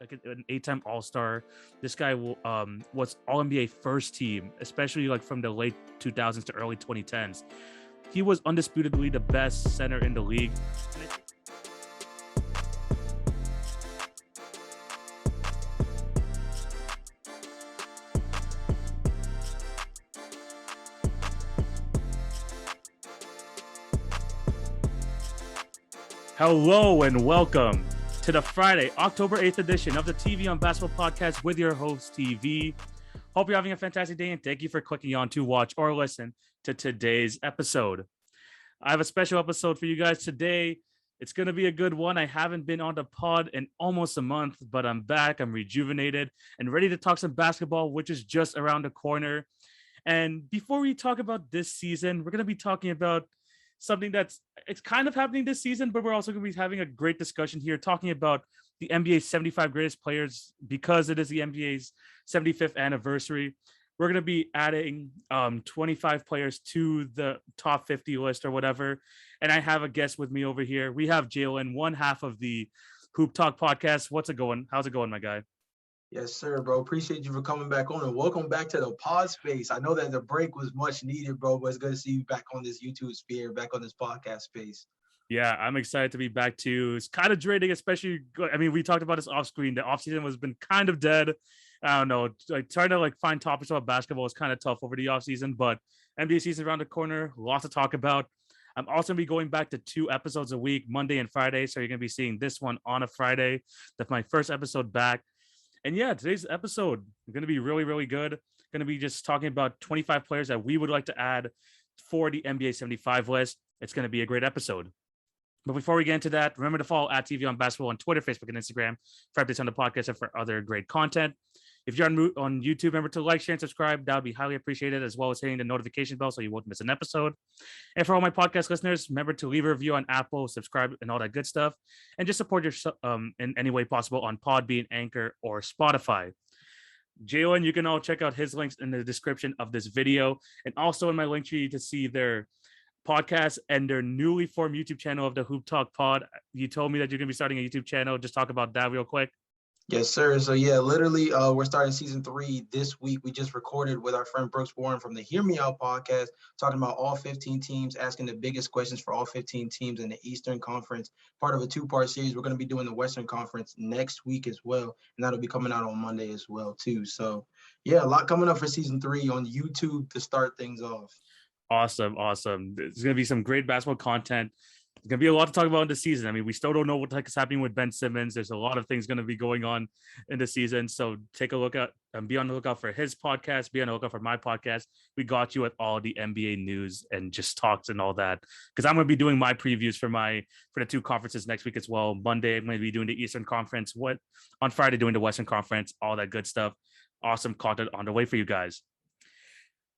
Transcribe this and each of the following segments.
an 8-time All-Star. This guy was All-NBA first team, especially like from the late 2000s to early 2010s. He was undisputedly the best center in the league. Hello and welcome to the Friday, October 8th edition of the TV on Basketball Podcast with your host, TV. Hope you're having a fantastic day and thank you for clicking on to watch or listen to today's episode. I have a special episode for you guys today. It's going to be a good one. I haven't been on the pod in almost a month, but I'm back. I'm rejuvenated and ready to talk some basketball, which is just around the corner. And before we talk about this season, we're going to be talking about something it's kind of happening this season, but we're also going to be having a great discussion here talking about the NBA's 75 greatest players because it is the NBA's 75th anniversary. We're going to be adding 25 players to the top 50 list or whatever. And I have a guest with me over here. We have Jalon, one half of the HoopTalk podcast. What's it going? How's it going, my guy? Yes, sir, bro. Appreciate you for coming back on and welcome back to the pod space. I know that the break was much needed, bro, but it's good to see you back on this YouTube sphere, back on this podcast space. Yeah, I'm excited to be back too. It's kind of draining, especially, I mean, we talked about this off screen. The offseason has been kind of dead. I don't know, like trying to find topics about basketball is kind of tough over the offseason, but NBA season around the corner, lots to talk about. I'm also going to be going back to 2 episodes a week, Monday and Friday. So you're going to be seeing this one on a Friday. That's my first episode back. And yeah, today's episode is going to be really, really good. Going to be just talking about 25 players that we would like to add for the NBA 75 list. It's going to be a great episode. But before we get into that, remember to follow at TV on Basketball on Twitter, Facebook, and Instagram for updates on the podcast and for other great content. If you're on YouTube, remember to like, share, and subscribe. That would be highly appreciated, as well as hitting the notification bell so you won't miss an episode. And for all my podcast listeners, remember to leave a review on Apple, subscribe, and all that good stuff. And just support yourself in any way possible on Podbean, Anchor, or Spotify. Jalon, you can all check out his links in the description of this video, and also in my link tree to see their podcast and their newly formed YouTube channel of the HoopTalk Pod. You told me that you're going to be starting a YouTube channel. Just talk about that real quick. Yes, sir. So, yeah, literally, we're starting season 3 this week. We just recorded with our friend Brooks Warren from the Hear Me Out podcast, talking about all 15 teams, asking the biggest questions for all 15 teams in the Eastern Conference, part of a 2-part series. We're going to be doing the Western Conference next week as well, and that'll be coming out on Monday as well, too. So, yeah, a lot coming up for season 3 on YouTube to start things off. Awesome. There's going to be some great basketball content. There's going to be a lot to talk about in the season. I mean, we still don't know what the heck is happening with Ben Simmons. There's a lot of things going to be going on in the season. So take a look at and be on the lookout for his podcast. Be on the lookout for my podcast. We got you with all the NBA news and just talks and all that. Because I'm going to be doing my previews for the 2 conferences next week as well. Monday, I'm going to be doing the Eastern Conference. On Friday, doing the Western Conference. All that good stuff. Awesome content on the way for you guys.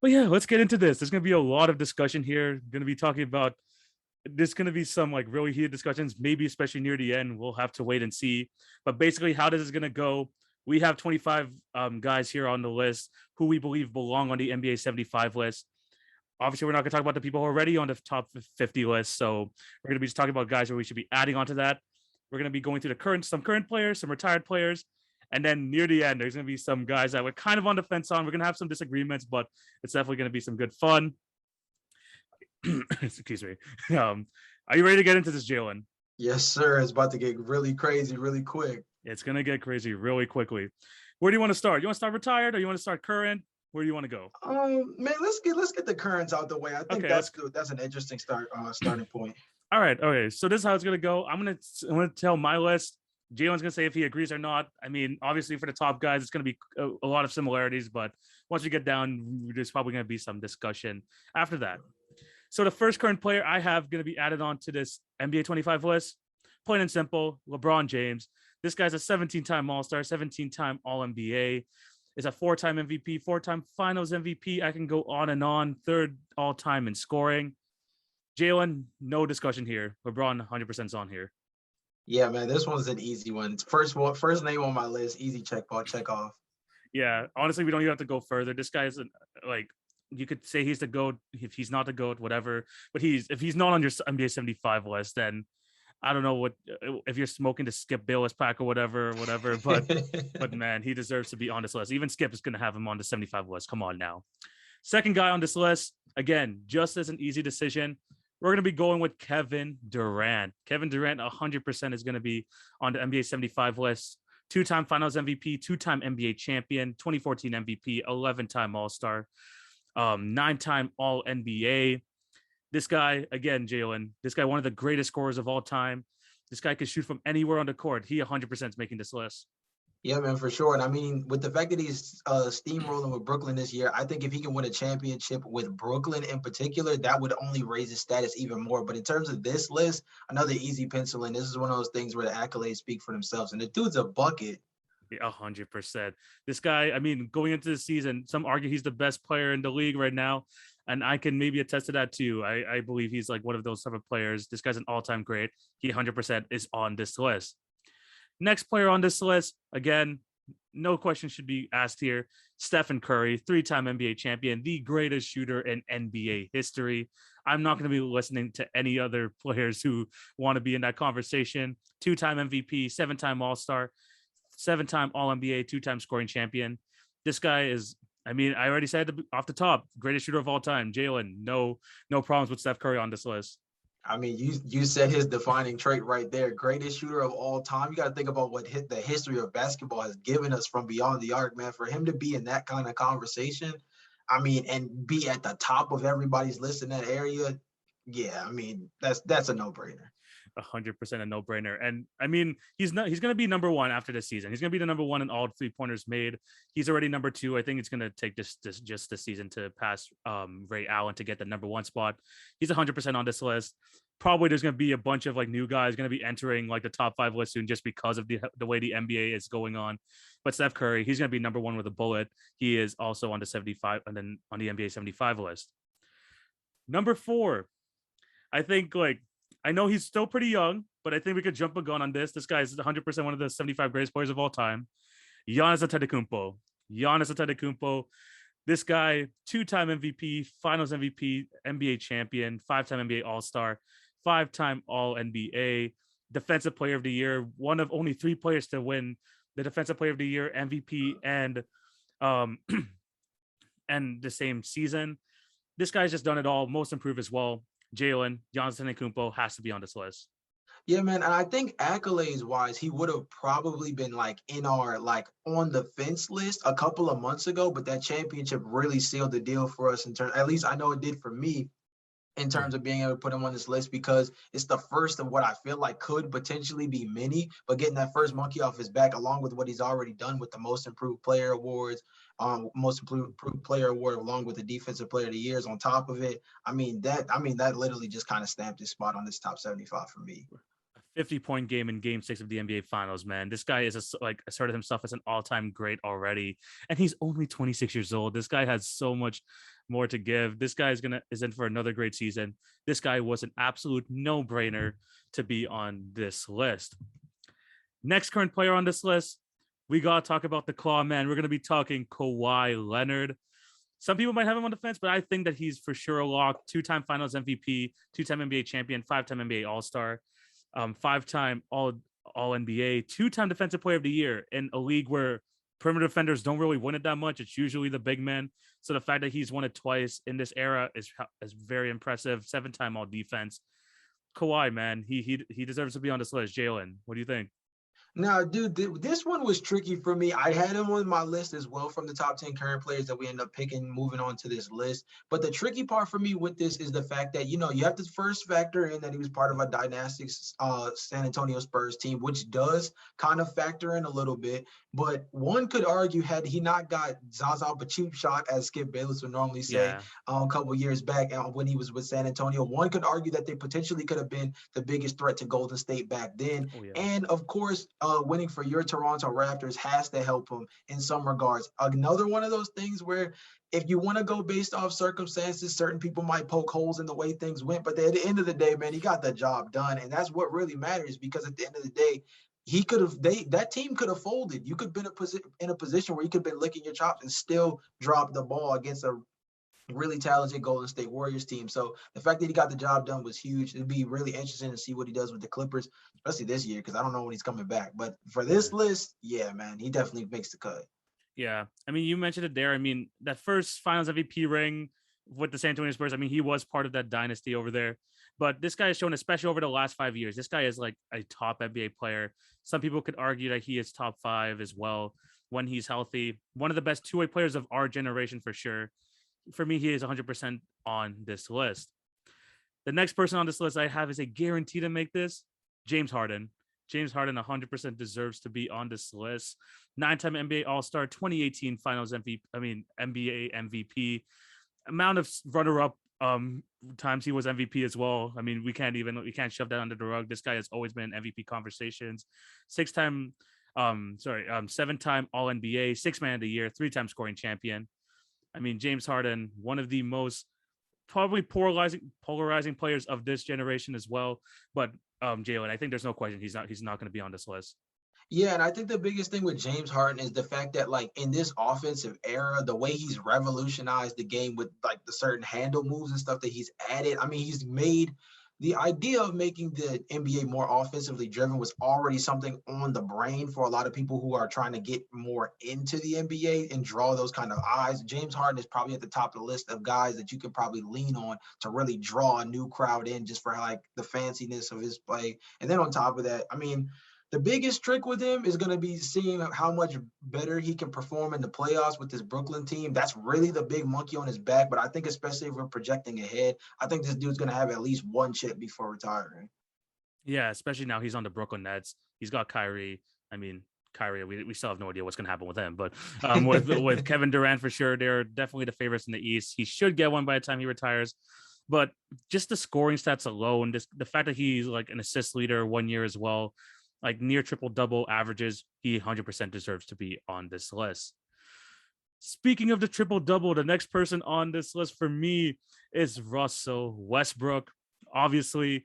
But yeah, let's get into this. There's going to be a lot of discussion here. Going to be talking about, there's going to be some really heated discussions, maybe especially near the end. We'll have to wait and see. But basically, how this is going to go, we have 25 guys here on the list who we believe belong on the NBA 75 list. Obviously, we're not going to talk about the people who are already on the top 50 list. So we're going to be just talking about guys where we should be adding onto that. We're going to be going through some current players, some retired players. And then near the end, there's going to be some guys that we're kind of on the fence on. We're going to have some disagreements, but it's definitely going to be some good fun. Excuse me. Are you ready to get into this, Jalon? Yes, sir. It's about to get really crazy really quick. It's going to get crazy really quickly. Where do you want to start? You want to start retired or you want to start current? Where do you want to go? Man, let's get the currents out the way. I think that's good. That's an interesting starting point. All right. Okay. So this is how it's going to go. I'm going to tell my list. Jalon's going to say if he agrees or not. I mean, obviously for the top guys, it's going to be a lot of similarities, but once we get down, there's probably going to be some discussion after that. So the first current player I have going to be added on to this NBA 25 list, plain and simple, LeBron James. This guy's a 17-time All-Star, 17-time All-NBA, is a 4-time MVP, 4-time Finals MVP. I can go on and on. 3rd all-time in scoring. Jalon, no discussion here. LeBron 100% is on here. Yeah, man, this one's an easy one. First name on my list, easy check off. Yeah, honestly, we don't even have to go further. This guy is you could say he's the GOAT. If he's not the GOAT, whatever. But if he's not on your NBA 75 list, then I don't know what if you're smoking to Skip Bayless pack or whatever, but man, he deserves to be on this list. Even Skip is going to have him on the 75 list. Come on now. Second guy on this list, again, just as an easy decision, we're going to be going with Kevin Durant. Kevin Durant 100% is going to be on the NBA 75 list. 2-time Finals MVP, 2-time NBA champion, 2014 MVP, 11-time All-Star, 9-time All-NBA. This guy, again, Jalon, this guy, one of the greatest scorers of all time. This guy can shoot from anywhere on the court. He 100% is making this list. Yeah, man, for sure. And I mean, with the fact that he's steamrolling with Brooklyn this year, I think if he can win a championship with Brooklyn in particular, that would only raise his status even more. But in terms of this list, another easy pencil in. This is one of those things where the accolades speak for themselves. And the dude's a bucket. 100%. This guy, I mean, going into the season, some argue he's the best player in the league right now. And I can maybe attest to that too. I believe he's like one of those type of players. This guy's an all-time great. He 100% is on this list. Next player on this list, again, no question should be asked here. Stephen Curry, 3-time NBA champion, the greatest shooter in NBA history. I'm not going to be listening to any other players who want to be in that conversation. 2-time MVP, 7-time All-Star, 7-time All-NBA, 2-time scoring champion. This guy is, I mean, I already said off the top, greatest shooter of all time. Jalon, no problems with Steph Curry on this list. I mean, you said his defining trait right there. Greatest shooter of all time. You got to think about what the history of basketball has given us from beyond the arc, man. For him to be in that kind of conversation, I mean, and be at the top of everybody's list in that area, yeah, I mean, that's a no-brainer. 100% a no-brainer. And I mean, he's going to be number one after this season. He's going to be the number one in all 3-pointers made. He's already number 2. I think it's going to take just this season to pass Ray Allen to get the number 1 spot. He's 100% on this list. Probably there's going to be a bunch of like new guys going to be entering like the top 5 list soon just because of the way the NBA is going on. But Steph Curry, he's going to be number 1 with a bullet. He is also on the 75 and then on the NBA 75 list. Number 4, I think like, I know he's still pretty young, but I think we could jump a gun on this. This guy is 100% one of the 75 greatest players of all time. Giannis Antetokounmpo. This guy, 2-time MVP, Finals MVP, NBA champion, 5-time NBA All-Star, 5-time All-NBA, Defensive Player of the Year, one of only 3 players to win the Defensive Player of the Year, MVP, and the same season. This guy's just done it all. Most improved as well. Jalon, Giannis Antetokounmpo has to be on this list. Yeah, man. And I think accolades wise, he would have probably been like in our like on the fence list a couple of months ago, but that championship really sealed the deal for us in terms, at least I know it did for me, in terms of being able to put him on this list, because it's the first of what I feel like could potentially be many, but getting that first monkey off his back, along with what he's already done with the most improved player awards, most improved player award, along with the defensive player of the years on top of it. I mean, that literally just kind of stamped his spot on this top 75 for me. 50-point game in Game 6 of the NBA Finals, man. This guy is asserted himself as an all-time great already, and he's only 26 years old. This guy has so much more to give. This guy is in for another great season. This guy was an absolute no-brainer to be on this list. Next current player on this list, we got to talk about the Claw Man. We're going to be talking Kawhi Leonard. Some people might have him on the fence, but I think that he's for sure a lock. 2-time Finals MVP, 2-time NBA champion, 5-time NBA All-Star, 5-time All-NBA, 2-time Defensive Player of the Year in a league where perimeter defenders don't really win it that much. It's usually the big men. So the fact that he's won it twice in this era is very impressive. 7-time All Defense. Kawhi, man, he deserves to be on this list. Jalon, what do you think? Now, dude, this one was tricky for me. I had him on my list as well from the top 10 current players that we end up picking, moving on to this list. But the tricky part for me with this is the fact that, you have to first factor in that he was part of a dynastic San Antonio Spurs team, which does kind of factor in a little bit. But one could argue, had he not got Zaza Pachulia, as Skip Bayless would normally say, a couple of years back when he was with San Antonio, one could argue that they potentially could have been the biggest threat to Golden State back then. Oh, yeah. And, of course, winning for your Toronto Raptors has to help him in some regards. Another one of those things where if you want to go based off circumstances, certain people might poke holes in the way things went. But at the end of the day, man, he got the job done. And that's what really matters, because at the end of the day, that team could have folded. You could have been in a position where you could have been licking your chops and still drop the ball against a really talented Golden State Warriors team. So the fact that he got the job done was huge. It'd be really interesting to see what he does with the Clippers, especially this year, because I don't know when he's coming back. But for this list, yeah, man, he definitely makes the cut. Yeah. I mean, you mentioned it there. I mean, that first finals MVP ring with the San Antonio Spurs, I mean, he was part of that dynasty over there. But this guy has shown, especially over the last 5 years, this guy is like a top NBA player. Some people could argue that he is top 5 as well when he's healthy. One of the best two-way players of our generation for sure. For me, he is 100% on this list. The next person on this list I have is a guarantee to make this, James Harden. James Harden 100% deserves to be on this list. 9-time NBA All-Star, 2018 Finals MVP. I mean, NBA MVP. Amount of runner-up times he was MVP as well. I mean, we can't shove that under the rug. This guy has always been in MVP conversations. 7-time All NBA, 6 Man of the Year, 3-time scoring champion. I mean, James Harden, one of the most probably polarizing players of this generation as well. But Jalon, I think there's no question he's not going to be on this list. Yeah, and I think the biggest thing with James Harden is the fact that, like, in this offensive era, the way he's revolutionized the game with, like, the certain handle moves and stuff that he's added. I mean, he's made the idea of making the NBA more offensively driven was already something on the brain for a lot of people who are trying to get more into the NBA and draw those kind of eyes. James Harden is probably at the top of the list of guys that you could probably lean on to really draw a new crowd in just for, like, the fanciness of his play. And then on top of that, I mean, the biggest trick with him is going to be seeing how much better he can perform in the playoffs with this Brooklyn team. That's really the big monkey on his back. But I think especially if we're projecting ahead, I think this dude's going to have at least one chip before retiring. Yeah, especially now he's on the Brooklyn Nets. He's got Kyrie. I mean, Kyrie, we still have no idea what's going to happen with him. But with Kevin Durant, for sure, they're definitely the favorites in the East. He should get one by the time he retires. But just the scoring stats alone, the fact that he's like an assist leader 1 year as well, like near triple-double averages, he 100% deserves to be on this list. Speaking of the triple-double, the next person on this list for me is Russo Westbrook. Obviously,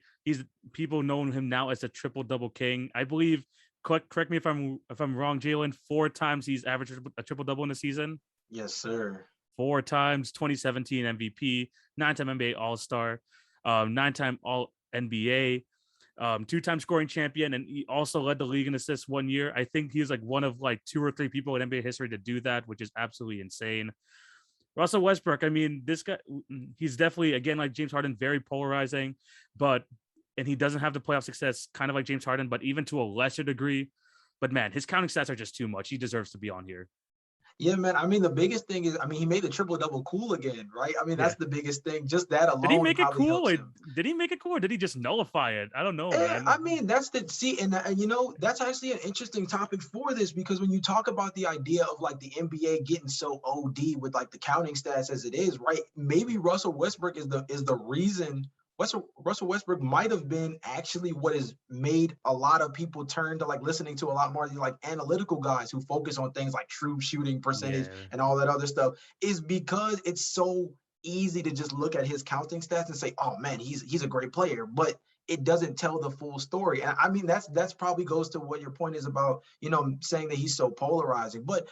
people know him now as the triple-double king. I believe, correct me if I'm wrong, Jalon, 4 times he's averaged a triple-double in the season. Yes, sir. 4 times, 2017 MVP, 9-time NBA All-Star, 9-time All-NBA, 2-time scoring champion, and he also led the league in assists 1 year. I think he's like one of like 2 or 3 people in NBA history to do that, which is absolutely insane. Russell Westbrook, I mean, this guy, he's definitely, again, like James Harden, very polarizing, and he doesn't have the playoff success, kind of like James Harden, but even to a lesser degree. But man, his counting stats are just too much. He deserves to be on here. Yeah, man. I mean, the biggest thing is, I mean, he made the triple-double cool again, right? I mean, that's the biggest thing. Just that alone. Did he make it cool? Did he make it cool, or did he just nullify it? I don't know, man. I mean, and you know, that's actually an interesting topic for this, because when you talk about the idea of like the NBA getting so OD with like the counting stats as it is, right? Maybe Russell Westbrook is the reason. Russell Westbrook might have been actually what has made a lot of people turn to like listening to a lot more like analytical guys who focus on things like true shooting percentage and all that other stuff, is because it's so easy to just look at his counting stats and say, oh man, he's a great player, but it doesn't tell the full story. And I mean, that's probably goes to what your point is about, you know, saying that he's so polarizing. But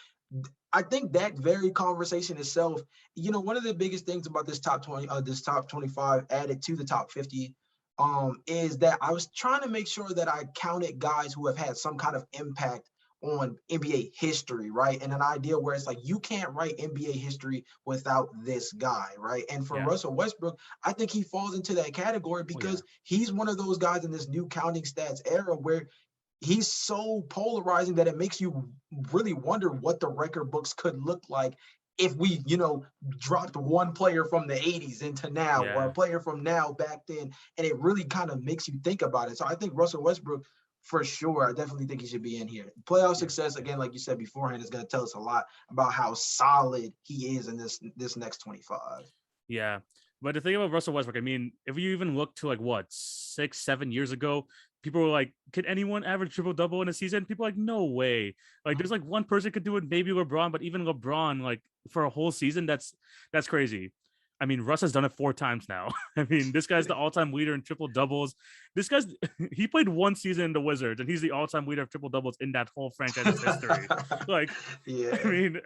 I think that very conversation itself, you know, one of the biggest things about this top 20, this top 25 added to the top 50, is that I was trying to make sure that I counted guys who have had some kind of impact on NBA history, right? And an idea where it's like, you can't write NBA history without this guy, right? And for Russell Westbrook, I think he falls into that category because he's one of those guys in this new counting stats era where he's so polarizing that it makes you really wonder what the record books could look like if we, you know, dropped one player from the 80s into now or a player from now back then. And it really kind of makes you think about it. So I think Russell Westbrook, for sure, I definitely think he should be in here. Playoff success, again, like you said beforehand, is going to tell us a lot about how solid he is in this next 25. Yeah. But the thing about Russell Westbrook, I mean, if you even look to like 6-7 years ago, people were like, could anyone average triple-double in a season? People are like, no way. Like, there's like one person could do it, maybe LeBron, but even LeBron, like for a whole season, that's crazy. I mean, Russ has done it 4 times now. I mean, this guy's the all-time leader in triple-doubles. He played 1 season in the Wizards, and he's the all-time leader of triple-doubles in that whole franchise's history. Like, I mean,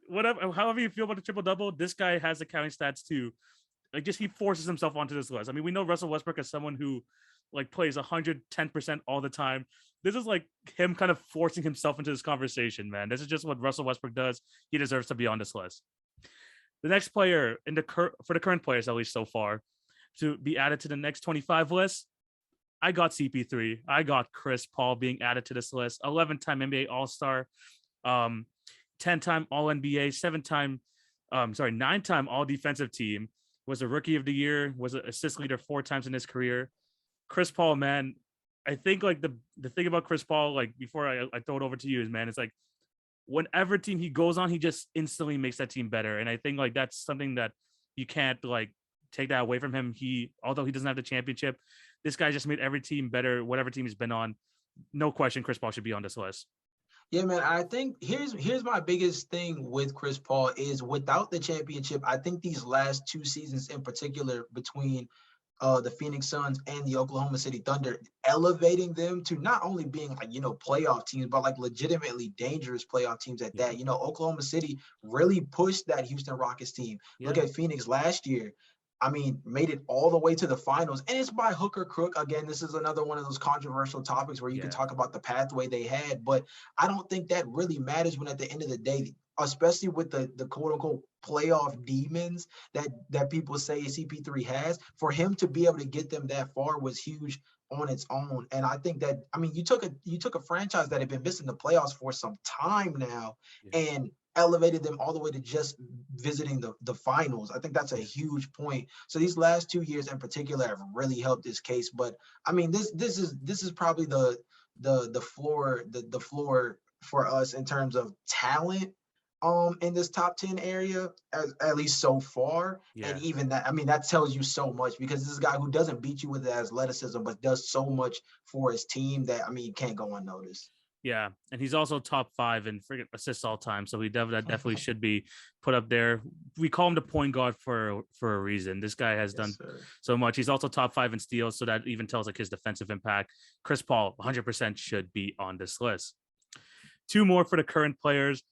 whatever, however you feel about the triple double, this guy has the counting stats too. Like, just he forces himself onto this list. I mean, we know Russell Westbrook as someone who like plays 110% all the time. This is like him kind of forcing himself into this conversation, man. This is just what Russell Westbrook does. He deserves to be on this list. The next player for the current players, at least so far, to be added to the next 25 list, I got CP3. I got Chris Paul being added to this list. 11-time NBA All-Star, 10-time All-NBA, 9-time All-Defensive Team, was a Rookie of the Year, was an assist leader 4 times in his career. Chris Paul, man, I think like the thing about Chris Paul, like before I throw it over to you is, man, it's like whenever team he goes on, he just instantly makes that team better. And I think like that's something that you can't like take that away from him. Although he doesn't have the championship, this guy just made every team better, whatever team he's been on. No question, Chris Paul should be on this list. Yeah, man, I think here's my biggest thing with Chris Paul is without the championship, I think these last 2 seasons in particular between the Phoenix Suns and the Oklahoma City Thunder, elevating them to not only being like, playoff teams, but like legitimately dangerous playoff teams at that. Oklahoma City really pushed that Houston Rockets team. Yeah. Look at Phoenix last year. I mean, made it all the way to the finals, and it's by hook or crook. Again, this is another one of those controversial topics where you can talk about the pathway they had, but I don't think that really matters when at the end of the day, especially with the quote unquote playoff demons that people say CP3 has, for him to be able to get them that far was huge on its own. And I think that, I mean, you took a franchise that had been missing the playoffs for some time now and elevated them all the way to just visiting the finals. I think that's a huge point. So these last 2 years in particular have really helped this case. But I mean, this is probably the floor for us in terms of talent in this top 10 area, at least so far. Yeah. And even that, I mean, that tells you so much, because this is a guy who doesn't beat you with athleticism, but does so much for his team that, I mean, you can't go unnoticed. Yeah, and he's also top 5 in freaking assists all time, so he definitely should be put up there. We call him the point guard for a reason. This guy has done so much. He's also top 5 in steals, so that even tells like his defensive impact. Chris Paul, 100% should be on this list. 2 more for the current players.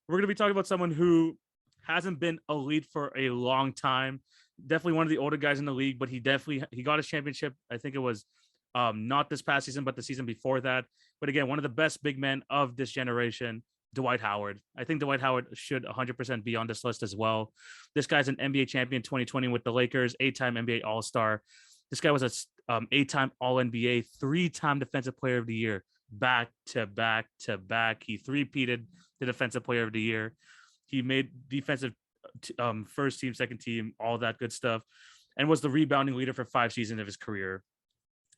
We're going to be talking about someone who hasn't been elite for a long time. Definitely one of the older guys in the league, but he got his championship. I think it was not this past season, but the season before that. But again, one of the best big men of this generation, Dwight Howard. I think Dwight Howard should 100% be on this list as well. This guy's an NBA champion 2020 with the Lakers, 8-time NBA All-Star. This guy was a 8-time All-NBA, 3-time Defensive Player of the Year, back to back to back. He 3-peated the Defensive Player of the Year. He made defensive first team, second team, all that good stuff, and was the rebounding leader for 5 seasons of his career.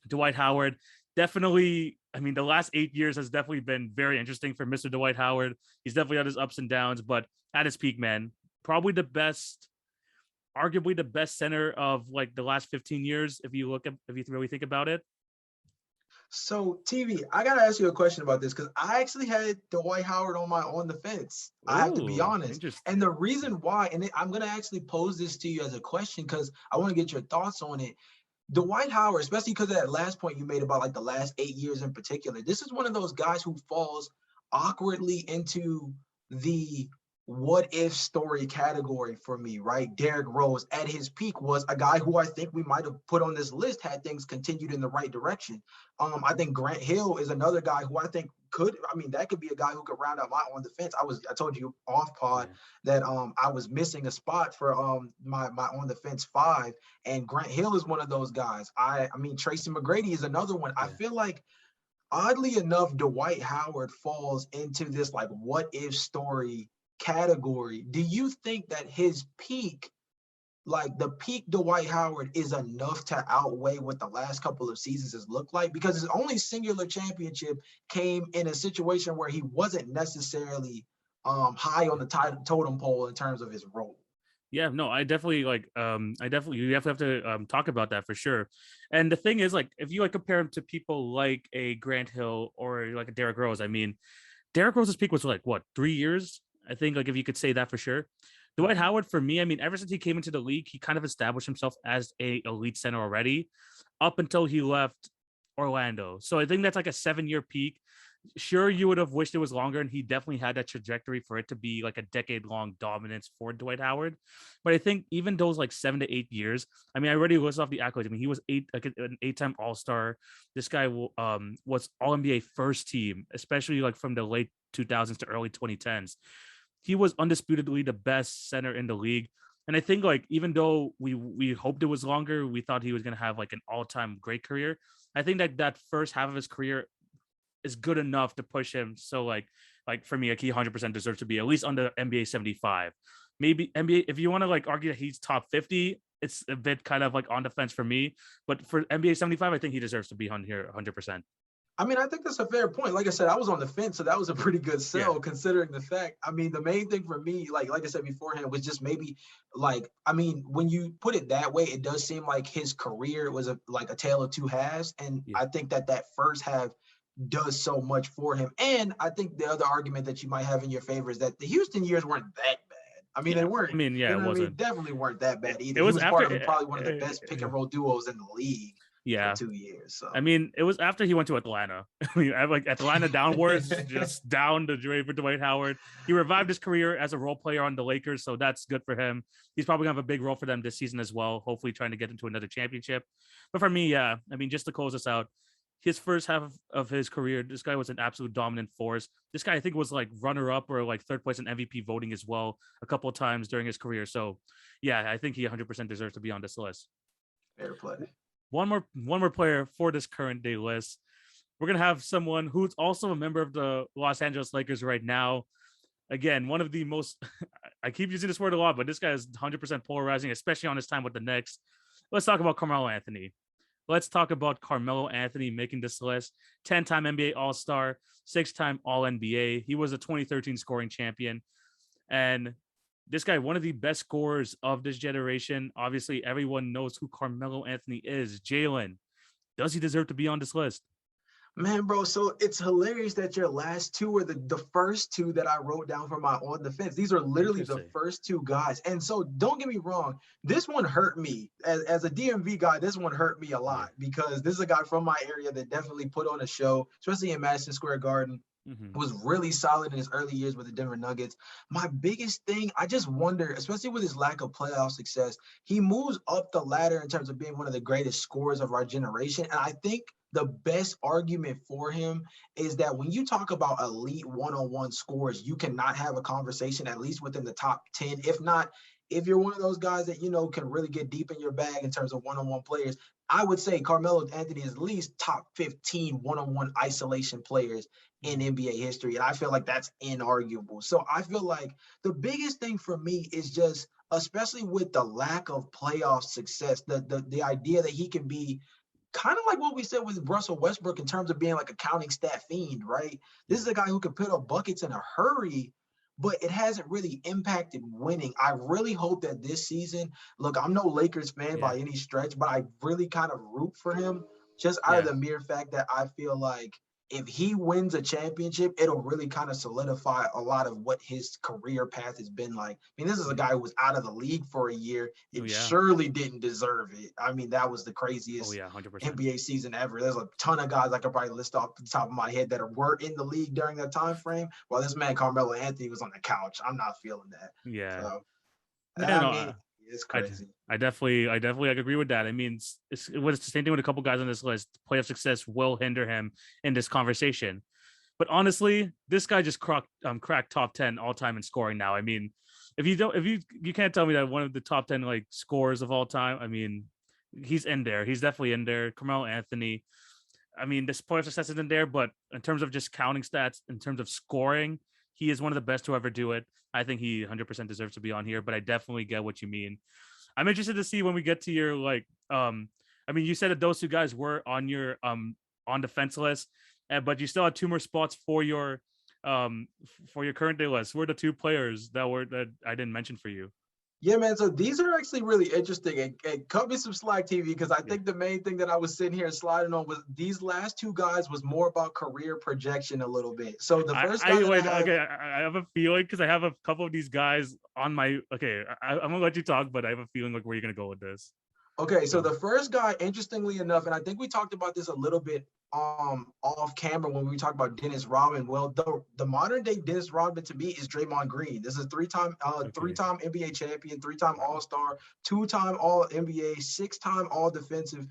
Dwight Howard, definitely, I mean, the last 8 years has definitely been very interesting for Mr. Dwight Howard. He's definitely had his ups and downs, but at his peak, man, probably arguably the best center of like the last 15 years, if you really think about it. So, TV, I got to ask you a question about this, because I actually had Dwight Howard on the fence. Ooh, I have to be honest. And the reason why, and I'm going to actually pose this to you as a question because I want to get your thoughts on it. Dwight Howard, especially because of that last point you made about like the last 8 years in particular, this is one of those guys who falls awkwardly into the what if story category for me, right? Derrick Rose at his peak was a guy who I think we might have put on this list had things continued in the right direction. I think Grant Hill is another guy who I think that could be a guy who could round out my on the fence. I told you off pod that I was missing a spot for my on the fence 5, and Grant Hill is one of those guys. I mean Tracy McGrady is another one. I feel like oddly enough, Dwight Howard falls into this like what if story category. Do you think that his peak, like the peak Dwight Howard, is enough to outweigh what the last couple of seasons has looked like? Because his only singular championship came in a situation where he wasn't necessarily high on the totem pole in terms of his role. Yeah, no, you definitely have to talk about that for sure. And the thing is, like, if you like compare him to people like a Grant Hill or like a Derrick Rose, I mean, Derrick Rose's peak was like what, 3 years? I think, like, if you could say that for sure. Dwight Howard, for me, I mean, ever since he came into the league, he kind of established himself as a elite center already, up until he left Orlando. So I think that's like a 7-year peak. Sure, you would have wished it was longer, and he definitely had that trajectory for it to be like a decade-long dominance for Dwight Howard. But I think even those like 7 to 8 years, I mean, I already listed off the accolades. I mean, he was an 8-time All-Star. This guy was All-NBA first team, especially like from the late 2000s to early 2010s. He was undisputedly the best center in the league. And I think like even though we hoped it was longer, we thought he was going to have like an all-time great career. I think that first half of his career is good enough to push him. So like for me, like he 100% deserves to be at least on the NBA 75. Maybe NBA, if you want to like argue that he's top 50, it's a bit kind of like on the fence for me. But for NBA 75, I think he deserves to be on here 100%. I mean, I think that's a fair point. Like I said, I was on the fence, so that was a pretty good sell considering the fact. I mean, the main thing for me, like I said beforehand, was just maybe like, I mean, when you put it that way, it does seem like his career was a tale of two halves. And I think that first half does so much for him. And I think the other argument that you might have in your favor is that the Houston years weren't that bad. I mean, they weren't. I mean, it wasn't. Definitely weren't that bad either. It was he was part of probably one of the best pick and roll duos in the league. For 2 years. So I mean, it was after he went to Atlanta. I mean, like Atlanta downwards, just down the drain for Dwight Howard. He revived his career as a role player on the Lakers, so that's good for him. He's probably gonna have a big role for them this season as well. Hopefully, trying to get into another championship. But for me, I mean, just to close this out, his first half of his career, this guy was an absolute dominant force. This guy, I think, was like runner-up or like third place in MVP voting as well a couple of times during his career. So, I think he 100% deserves to be on this list. Fair play. One more player for this current day list. We're gonna have someone who's also a member of the Los Angeles Lakers right now. Again, one of the most I keep using this word a lot, but this guy is 100% polarizing, especially on his time with the Knicks. Let's talk about Carmelo Anthony. Let's talk about Carmelo Anthony making this list. 10-time NBA All-Star, 6-time All-NBA. He was a 2013 scoring champion, and this guy, one of the best scorers of this generation. Obviously, everyone knows who Carmelo Anthony is. Jalon, does he deserve to be on this list? Man, bro, so it's hilarious that your last two were the first two that I wrote down for my on the fence. These are literally the first two guys. And so don't get me wrong, this one hurt me. As a DMV guy, this one hurt me a lot because this is a guy from my area that definitely put on a show, especially in Madison Square Garden. Was really solid in his early years with the Denver Nuggets. My biggest thing, I just wonder, especially with his lack of playoff success, he moves up the ladder in terms of being one of the greatest scorers of our generation. And I think the best argument for him is that when you talk about elite one-on-one scores, you cannot have a conversation at least within the top 10. If not, if you're one of those guys that, can really get deep in your bag in terms of one-on-one players, I would say Carmelo Anthony is at least top 15 one-on-one isolation players in NBA history. And I feel like that's inarguable. So I feel like the biggest thing for me is just, especially with the lack of playoff success, the idea that he can be kind of like what we said with Russo Westbrook in terms of being like a counting stat fiend, right? This is a guy who can put up buckets in a hurry, but it hasn't really impacted winning. I really hope that this season, look, I'm no Lakers fan by any stretch, but I really kind of root for him just out of the mere fact that I feel like if he wins a championship, it'll really kind of solidify a lot of what his career path has been like. I mean, this is a guy who was out of the league for a year. It surely didn't deserve it. I mean, that was the craziest 100%. NBA season ever. There's a ton of guys I could probably list off the top of my head that were in the league during that time frame, while this man Carmelo Anthony was on the couch. I'm not feeling that. Yeah. So, it's crazy. I definitely agree with that. I mean, it's the same thing with a couple guys on this list. Playoff success will hinder him in this conversation. But honestly, this guy just cracked top 10 all time in scoring now. I mean, if you can't tell me that one of the top 10 like scorers of all time, I mean, he's in there. He's definitely in there. Carmelo Anthony. I mean, this playoff success isn't there, but in terms of just counting stats, in terms of scoring, he is one of the best to ever do it. I think he 100% deserves to be on here, but I definitely get what you mean. I'm interested to see when we get to your I mean, you said that those two guys were on your on the fence list, but you still had two more spots for your current day list. Who are the two players that I didn't mention for you? Yeah, man. So these are actually really interesting. And cut me some slack, TV, because I think the main thing that I was sitting here sliding on was these last two guys was more about career projection a little bit. So the first guy I have a feeling because I have a couple of these guys on my. Okay, I'm gonna let you talk, but I have a feeling like where you're gonna go with this. Okay, so the first guy, interestingly enough, and I think we talked about this a little bit off camera when we talked about Dennis Rodman. Well, the modern day Dennis Rodman to me is Draymond Green. This is a three-time NBA champion, three-time All-Star, two-time All NBA, six-time All Defensive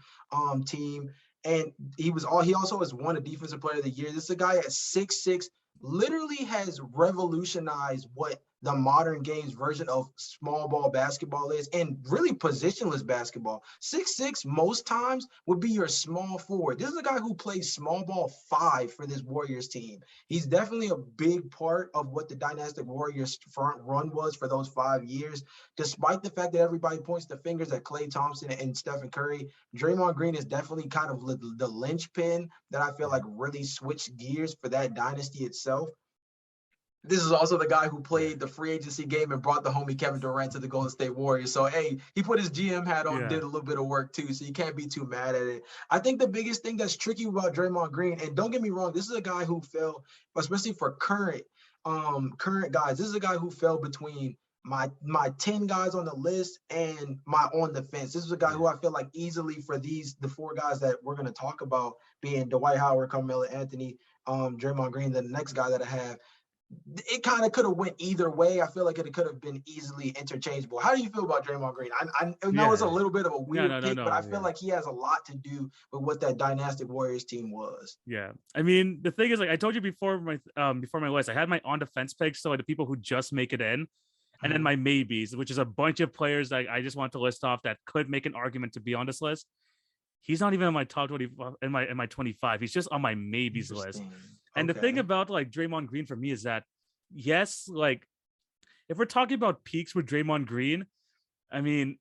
team. And he also has won a Defensive Player of the Year. This is a guy at 6'6", literally has revolutionized what the modern game's version of small ball basketball is, and really positionless basketball. 6'6" most times would be your small forward. This is a guy who plays small ball 5 for this Warriors team. He's definitely a big part of what the dynastic Warriors front run was for those 5 years. Despite the fact that everybody points the fingers at Klay Thompson and Stephen Curry, Draymond Green is definitely kind of the linchpin that I feel like really switched gears for that dynasty itself. This is also the guy who played the free agency game and brought the homie Kevin Durant to the Golden State Warriors. So, hey, he put his GM hat on and did a little bit of work too, so you can't be too mad at it. I think the biggest thing that's tricky about Draymond Green, and don't get me wrong, this is a guy who fell, especially for current guys, this is a guy who fell between my 10 guys on the list and my on the fence. This is a guy who I feel like easily for the 4 guys that we're going to talk about, being Dwight Howard, Carmelo Anthony, Draymond Green, the next guy that I have, it kind of could have went either way. I feel like it could have been easily interchangeable. How do you feel about Draymond Green? I know it's a little bit of a weird pick, but I feel like he has a lot to do with what that dynastic Warriors team was. Yeah, I mean, the thing is, like I told you before my list, I had my on defense picks, so like the people who just make it in, and then my maybes, which is a bunch of players that I just want to list off that could make an argument to be on this list. He's not even in my top 20 in my 25. He's just on my maybes list. And the thing about like Draymond Green for me is that, yes, like if we're talking about peaks with Draymond Green, I mean,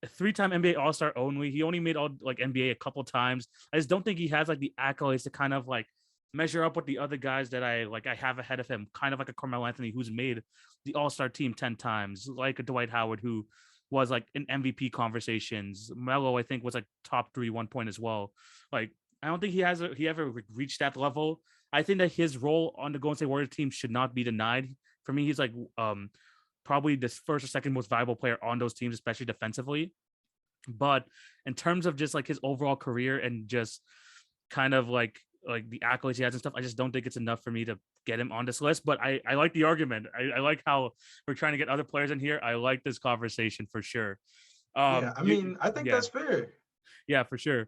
a 3-time NBA All-Star only. He only made all like NBA a couple times. I just don't think he has like the accolades to kind of like measure up with the other guys that I have ahead of him. Kind of like a Carmelo Anthony who's made the All-Star team 10 times, like a Dwight Howard who was like in MVP conversations. Melo, I think, was like top 3 one point as well. Like I don't think he ever reached that level. I think that his role on the Golden State Warriors team should not be denied. For me, he's like probably the first or second most valuable player on those teams, especially defensively. But in terms of just like his overall career and just kind of like the accolades he has and stuff, I just don't think it's enough for me to get him on this list. But I like the argument. I like how we're trying to get other players in here. I like this conversation for sure. I think that's fair. Yeah, for sure.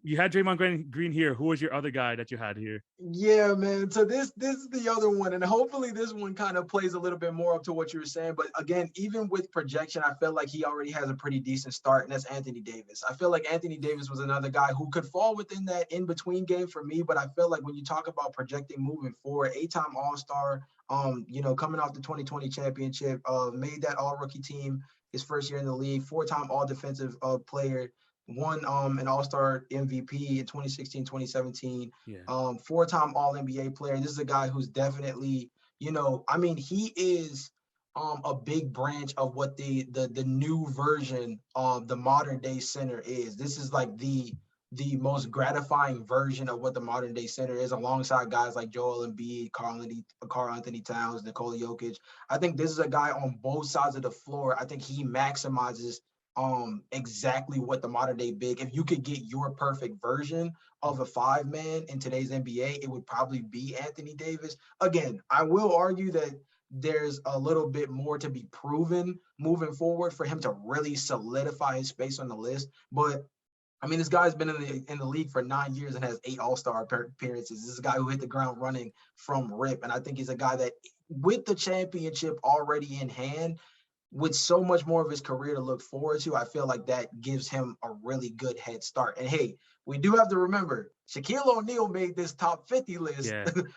You had Draymond Green here. Who was your other guy that you had here? Yeah, man. So this is the other one, and hopefully this one kind of plays a little bit more up to what you were saying. But again, even with projection, I feel like he already has a pretty decent start, and that's Anthony Davis. I feel like Anthony Davis was another guy who could fall within that in-between game for me. But I feel like when you talk about projecting moving forward, 8-time All-Star, coming off the 2020 championship, made that All-Rookie team his first year in the league, 4-time All-Defensive player. Won an All-Star MVP in 2016, 2017, 4-time All-NBA player. This is a guy who's definitely, he is a big branch of what the new version of the modern day center is. This is like the most gratifying version of what the modern day center is, alongside guys like Joel Embiid, Karl Anthony Towns, Nicole Yokitch. I think this is a guy on both sides of the floor. I think he maximizes exactly what the modern day big, if you could get your perfect version of a 5-man in today's NBA, it would probably be Anthony Davis. Again, I will argue that there's a little bit more to be proven moving forward for him to really solidify his space on the list. But I mean, this guy's been in the league for 9 years and has 8 All-Star appearances. This is a guy who hit the ground running from rip. And I think he's a guy that, with the championship already in hand, with so much more of his career to look forward to, I feel like that gives him a really good head start. And hey, we do have to remember, Shaquille O'Neal made this top 50 list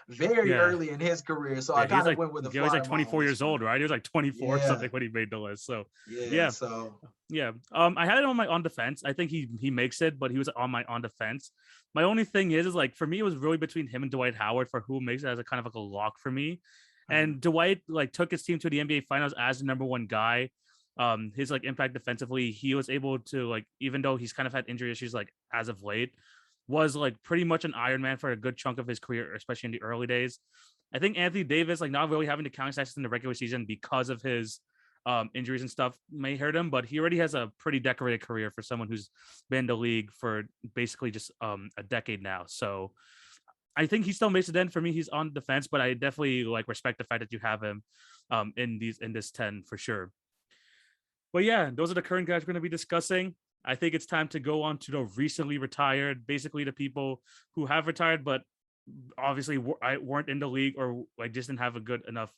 very early in his career. So I kind of went with the he was like 24 years old, right? He was like 24 or something when he made the list. So I had it on my on defense. I think he makes it, but he was on my on defense. My only thing is like, for me, it was really between him and Dwight Howard for who makes it as a kind of like a lock for me. And Dwight like took his team to the NBA Finals as the number 1 guy. His like impact defensively, he was able to, like, even though he's kind of had injury issues like as of late, was like pretty much an Iron Man for a good chunk of his career, especially in the early days. I think Anthony Davis, like, not really having the counting stats in the regular season because of his injuries and stuff may hurt him, but he already has a pretty decorated career for someone who's been in the league for basically just a decade now. So I think he still makes it in. For me, he's on the fence, but I definitely like respect the fact that you have him in this 10 for sure. But yeah, those are the current guys we're going to be discussing. I think it's time to go on to the recently retired, basically the people who have retired, but obviously weren't in the league or like just didn't have a good enough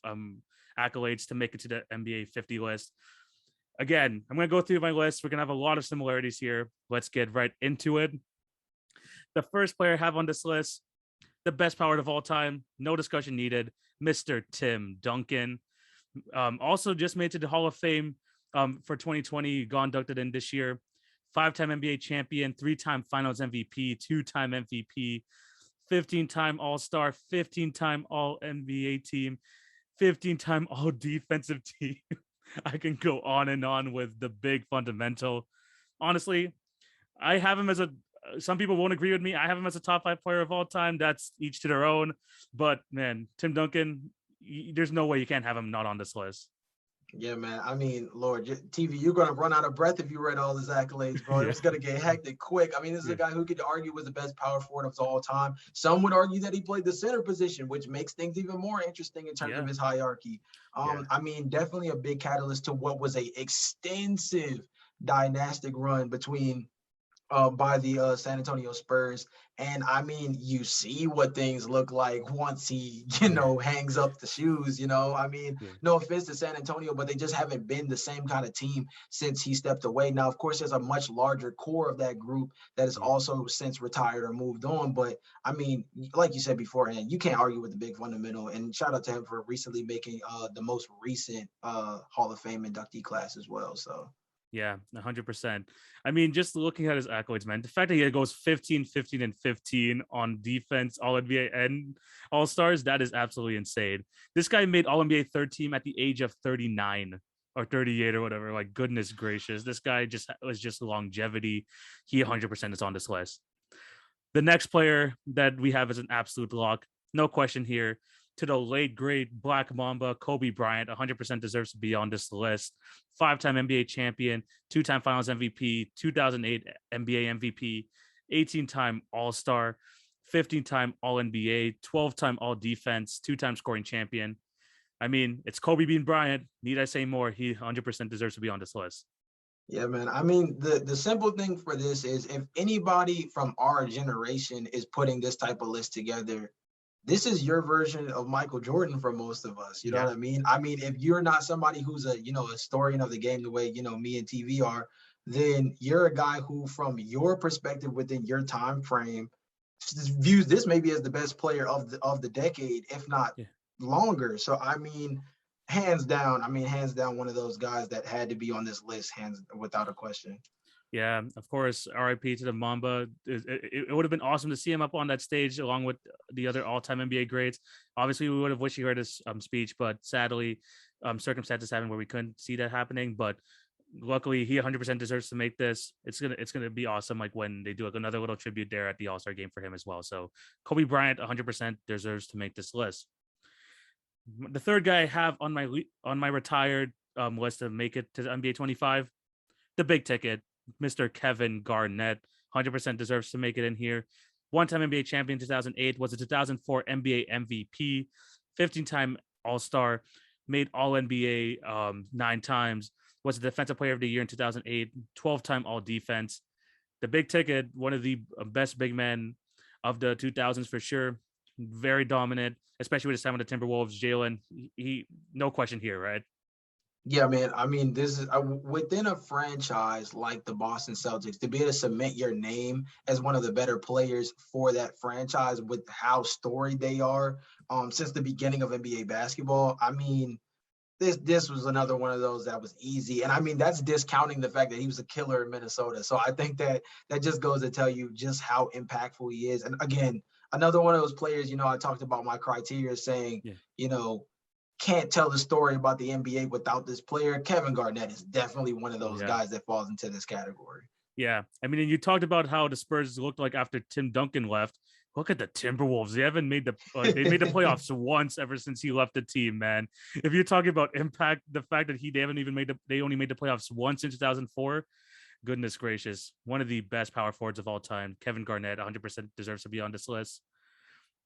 accolades to make it to the NBA 50 list. Again, I'm going to go through my list. We're going to have a lot of similarities here. Let's get right into it. The first player I have on this list, the best power of all time, no discussion needed, Mr. Tim Duncan. Also just made it to the Hall of Fame for 2020, got inducted in this year. 5-time NBA champion, 3-time Finals MVP, 2-time MVP, 15-time All-Star, 15-time All-NBA team, 15-time All-Defensive team. I can go on and on with the big fundamental. Honestly, I have him as some people won't agree with me. I have him as a top 5 player of all time. That's each to their own. But man, Tim Duncan, there's no way you can't have him not on this list. Yeah, man. I mean, Lord, TV, you're going to run out of breath if you read all his accolades, bro. It's going to get hectic quick. I mean, this is a guy who could argue was the best power forward of all time. Some would argue that he played the center position, which makes things even more interesting in terms of his hierarchy. I mean, definitely a big catalyst to what was a extensive dynastic run between by the San Antonio Spurs. And I mean, you see what things look like once he, hangs up the shoes, I mean, no offense to San Antonio, but they just haven't been the same kind of team since he stepped away. Now, of course, there's a much larger core of that group that is also since retired or moved on. But I mean, like you said beforehand, you can't argue with the big fundamental. And shout out to him for recently making the most recent Hall of Fame inductee class as well. So. Yeah, 100%. I mean, just looking at his accolades, man, the fact that he goes 15, 15, and 15 on defense, All-NBA, and All-Stars, that is absolutely insane. This guy made All-NBA third team at the age of 39 or 38 or whatever. Like, goodness gracious. This guy was just longevity. He 100% is on this list. The next player that we have is an absolute lock. No question here. To the late, great Black Mamba, Kobe Bryant, 100% deserves to be on this list. 5-time NBA champion, 2-time Finals MVP, 2008 NBA MVP, 18-time All-Star, 15-time All-NBA, 12-time All-Defense, 2-time scoring champion. I mean, it's Kobe being Bryant. Need I say more? He 100% deserves to be on this list. Yeah, man. I mean, the simple thing for this is if anybody from our generation is putting this type of list together, this is your version of Michael Jordan for most of us. You know what I mean? I mean, if you're not somebody who's a historian of the game the way, me and TV are, then you're a guy who, from your perspective within your time frame, views this maybe as the best player of the decade, if not longer. So, I mean, hands down, one of those guys that had to be on this list, without a question. Yeah, of course. RIP to the Mamba. It would have been awesome to see him up on that stage along with the other all-time NBA greats. Obviously, we would have wished he heard his speech, but sadly, circumstances happened where we couldn't see that happening. But luckily, he 100% deserves to make this. It's gonna be awesome. Like when they do like another little tribute there at the All-Star game for him as well. So Kobe Bryant 100% deserves to make this list. The third guy I have on my retired list to make it to the NBA 25, the big ticket. Mr. Kevin Garnett, 100% deserves to make it in here. 1-time NBA champion 2008, was a 2004 NBA MVP, 15-time All-Star, made All-NBA 9 times, was a Defensive Player of the Year in 2008, 12-time All-Defense. The big ticket, one of the best big men of the 2000s for sure. Very dominant, especially with his time with the Timberwolves. Jalon, he no question here, right? Yeah, man. I mean, this is within a franchise like the Boston Celtics, to be able to cement your name as one of the better players for that franchise with how storied they are since the beginning of NBA basketball. I mean, this was another one of those that was easy. And I mean, that's discounting the fact that he was a killer in Minnesota. So I think that just goes to tell you just how impactful he is. And again, another one of those players, I talked about my criteria saying, can't tell the story about the NBA without this player. Kevin Garnett is definitely one of those guys that falls into this category. Yeah. I mean, you talked about how the Spurs looked like after Tim Duncan left. Look at the Timberwolves. They haven't made they made the playoffs once ever since he left the team, man. If you're talking about impact, the fact that they only made the playoffs once in 2004. Goodness gracious. One of the best power forwards of all time. Kevin Garnett 100% deserves to be on this list.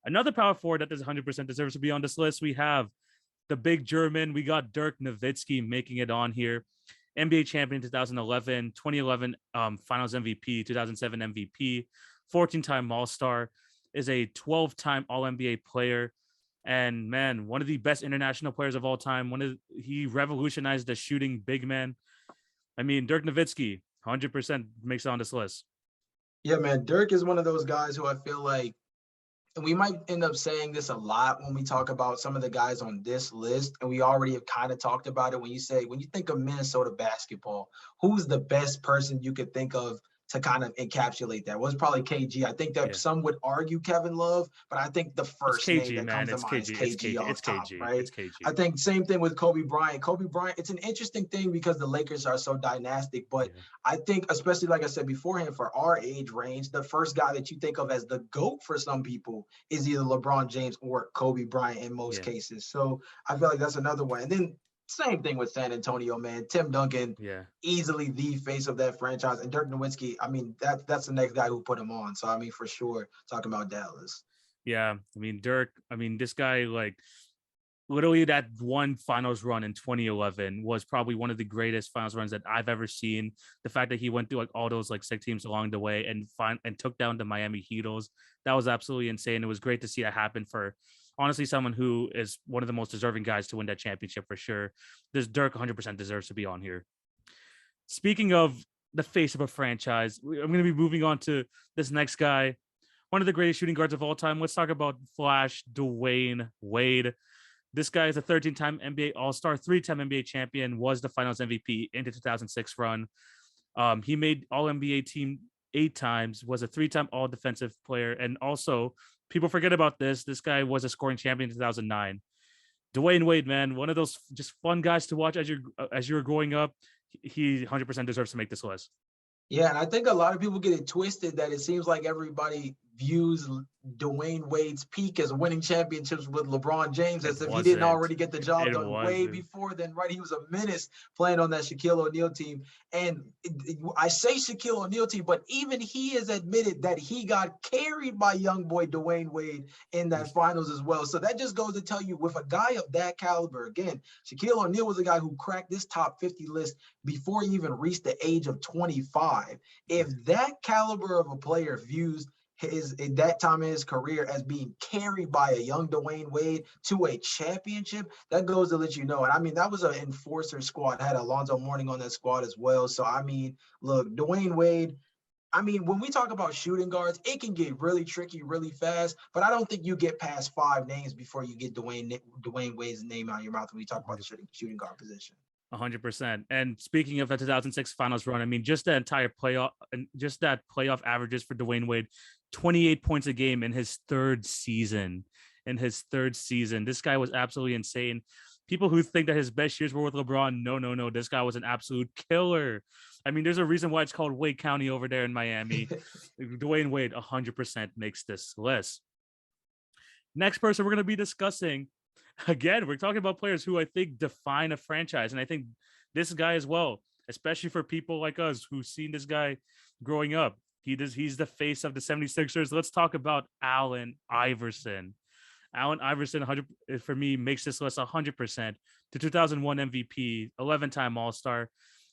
Another power forward that 100% deserves to be on this list. We have the big German. We got Dirk Nowitzki making it on here. NBA champion 2011, 2011 Finals MVP, 2007 MVP, 14-time All-Star, is a 12-time All-NBA player, and man, one of the best international players of all time. He revolutionized the shooting big man. I mean, Dirk Nowitzki 100% makes it on this list. Yeah, man, Dirk is one of those guys who I feel like, and we might end up saying this a lot when we talk about some of the guys on this list, and we already have kind of talked about it when you think of Minnesota basketball, who's the best person you could think of to kind of encapsulate that? Was probably KG. I think that some would argue Kevin Love, but I think the first name that comes to mind is KG off top, right? It's KG. I think same thing with Kobe Bryant. Kobe Bryant, it's an interesting thing because the Lakers are so dynastic, but I think, especially like I said beforehand, for our age range, the first guy that you think of as the GOAT for some people is either LeBron James or Kobe Bryant in most cases. So I feel like that's another one. And then same thing with San Antonio, man. Tim Duncan, easily the face of that franchise. And Dirk Nowitzki, I mean, that's the next guy who put him on. So, I mean, for sure, talking about Dallas. Yeah, I mean, Dirk, this guy, like, literally that one finals run in 2011 was probably one of the greatest finals runs that I've ever seen. The fact that he went through, like, all those, like, sick teams along the way and took down the Miami Heatles, that was absolutely insane. It was great to see that happen for, honestly, someone who is one of the most deserving guys to win that championship for sure. This Dirk 100% deserves to be on here. Speaking of the face of a franchise, I'm going to be moving on to this next guy, one of the greatest shooting guards of all time. Let's talk about Flash Dwayne Wade. This guy is a 13-time NBA All-Star, 3-time NBA champion, was the Finals MVP in the 2006 run. He made All-NBA team 8 times, was a 3-time All-Defensive player, and also, people forget about this. This guy was a scoring champion in 2009. Dwayne Wade, man, one of those just fun guys to watch as you were growing up. He 100% deserves to make this list. Yeah, and I think a lot of people get it twisted that it seems like everybody views Dwayne Wade's peak as winning championships with LeBron James as if he didn't already get the job done way before then, right? He was a menace playing on that Shaquille O'Neal team. And I say Shaquille O'Neal team, but even he has admitted that he got carried by young boy Dwayne Wade in that finals as well. So that just goes to tell you, with a guy of that caliber, again, Shaquille O'Neal was a guy who cracked this top 50 list before he even reached the age of 25. If that caliber of a player views at that time in his career as being carried by a young Dwayne Wade to a championship, that goes to let you know. And I mean, that was an enforcer squad. Had Alonzo Mourning on that squad as well. So, I mean, look, Dwayne Wade, I mean, when we talk about shooting guards, it can get really tricky really fast, but I don't think you get past 5 names before you get Dwayne Wade's name out of your mouth when we talk about the shooting guard position. 100%. And speaking of the 2006 finals run, I mean, just the entire playoff and just that playoff averages for Dwayne Wade, 28 points a game in his third season. This guy was absolutely insane. People who think that his best years were with LeBron, no. This guy was an absolute killer. I mean, there's a reason why it's called Wade County over there in Miami. Dwayne Wade 100% makes this list. Next person we're going to be discussing, again, we're talking about players who I think define a franchise. And I think this guy as well, especially for people like us who've seen this guy growing up. He's the face of the 76ers. Let's talk about Allen Iverson. Allen Iverson, 100 for me, makes this list 100%. The 2001 MVP, 11-time All-Star,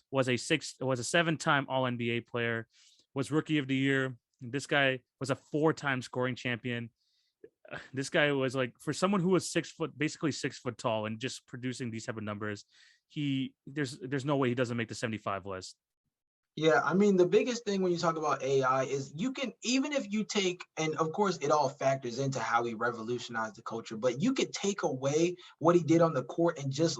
was a 7-time All-NBA player, was Rookie of the Year. This guy was a 4-time scoring champion. This guy was, like, for someone who was 6 foot, basically 6 foot tall, and just producing these type of numbers, there's no way he doesn't make the 75 list. Yeah, I mean, the biggest thing when you talk about AI is you can, even if you take, and of course it all factors into how he revolutionized the culture, but you could take away what he did on the court and just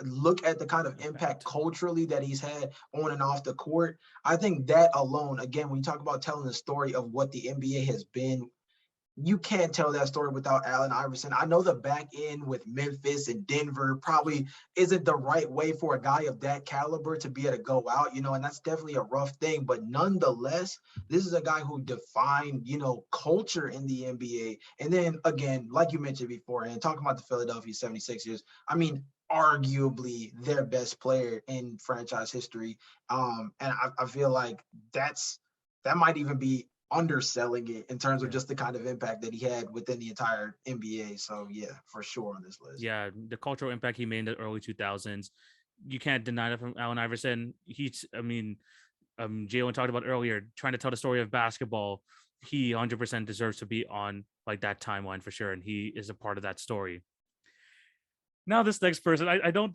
look at the kind of impact culturally that he's had on and off the court. I think that alone, again, when you talk about telling the story of what the NBA has been, you can't tell that story without Allen Iverson. I know the back end with Memphis and Denver probably isn't the right way for a guy of that caliber to be able to go out, and that's definitely a rough thing. But nonetheless, this is a guy who defined, culture in the NBA. And then again, like you mentioned before, and talking about the Philadelphia 76ers, I mean, arguably their best player in franchise history. And I feel like that might even be underselling it in terms of just the kind of impact that he had within the entire NBA. So yeah, for sure on this list. Yeah, the cultural impact he made in the early 2000s, you can't deny that from Allen Iverson. Jalon talked about earlier, trying to tell the story of basketball. He 100% deserves to be on like that timeline for sure, and he is a part of that story. Now this next person, I don't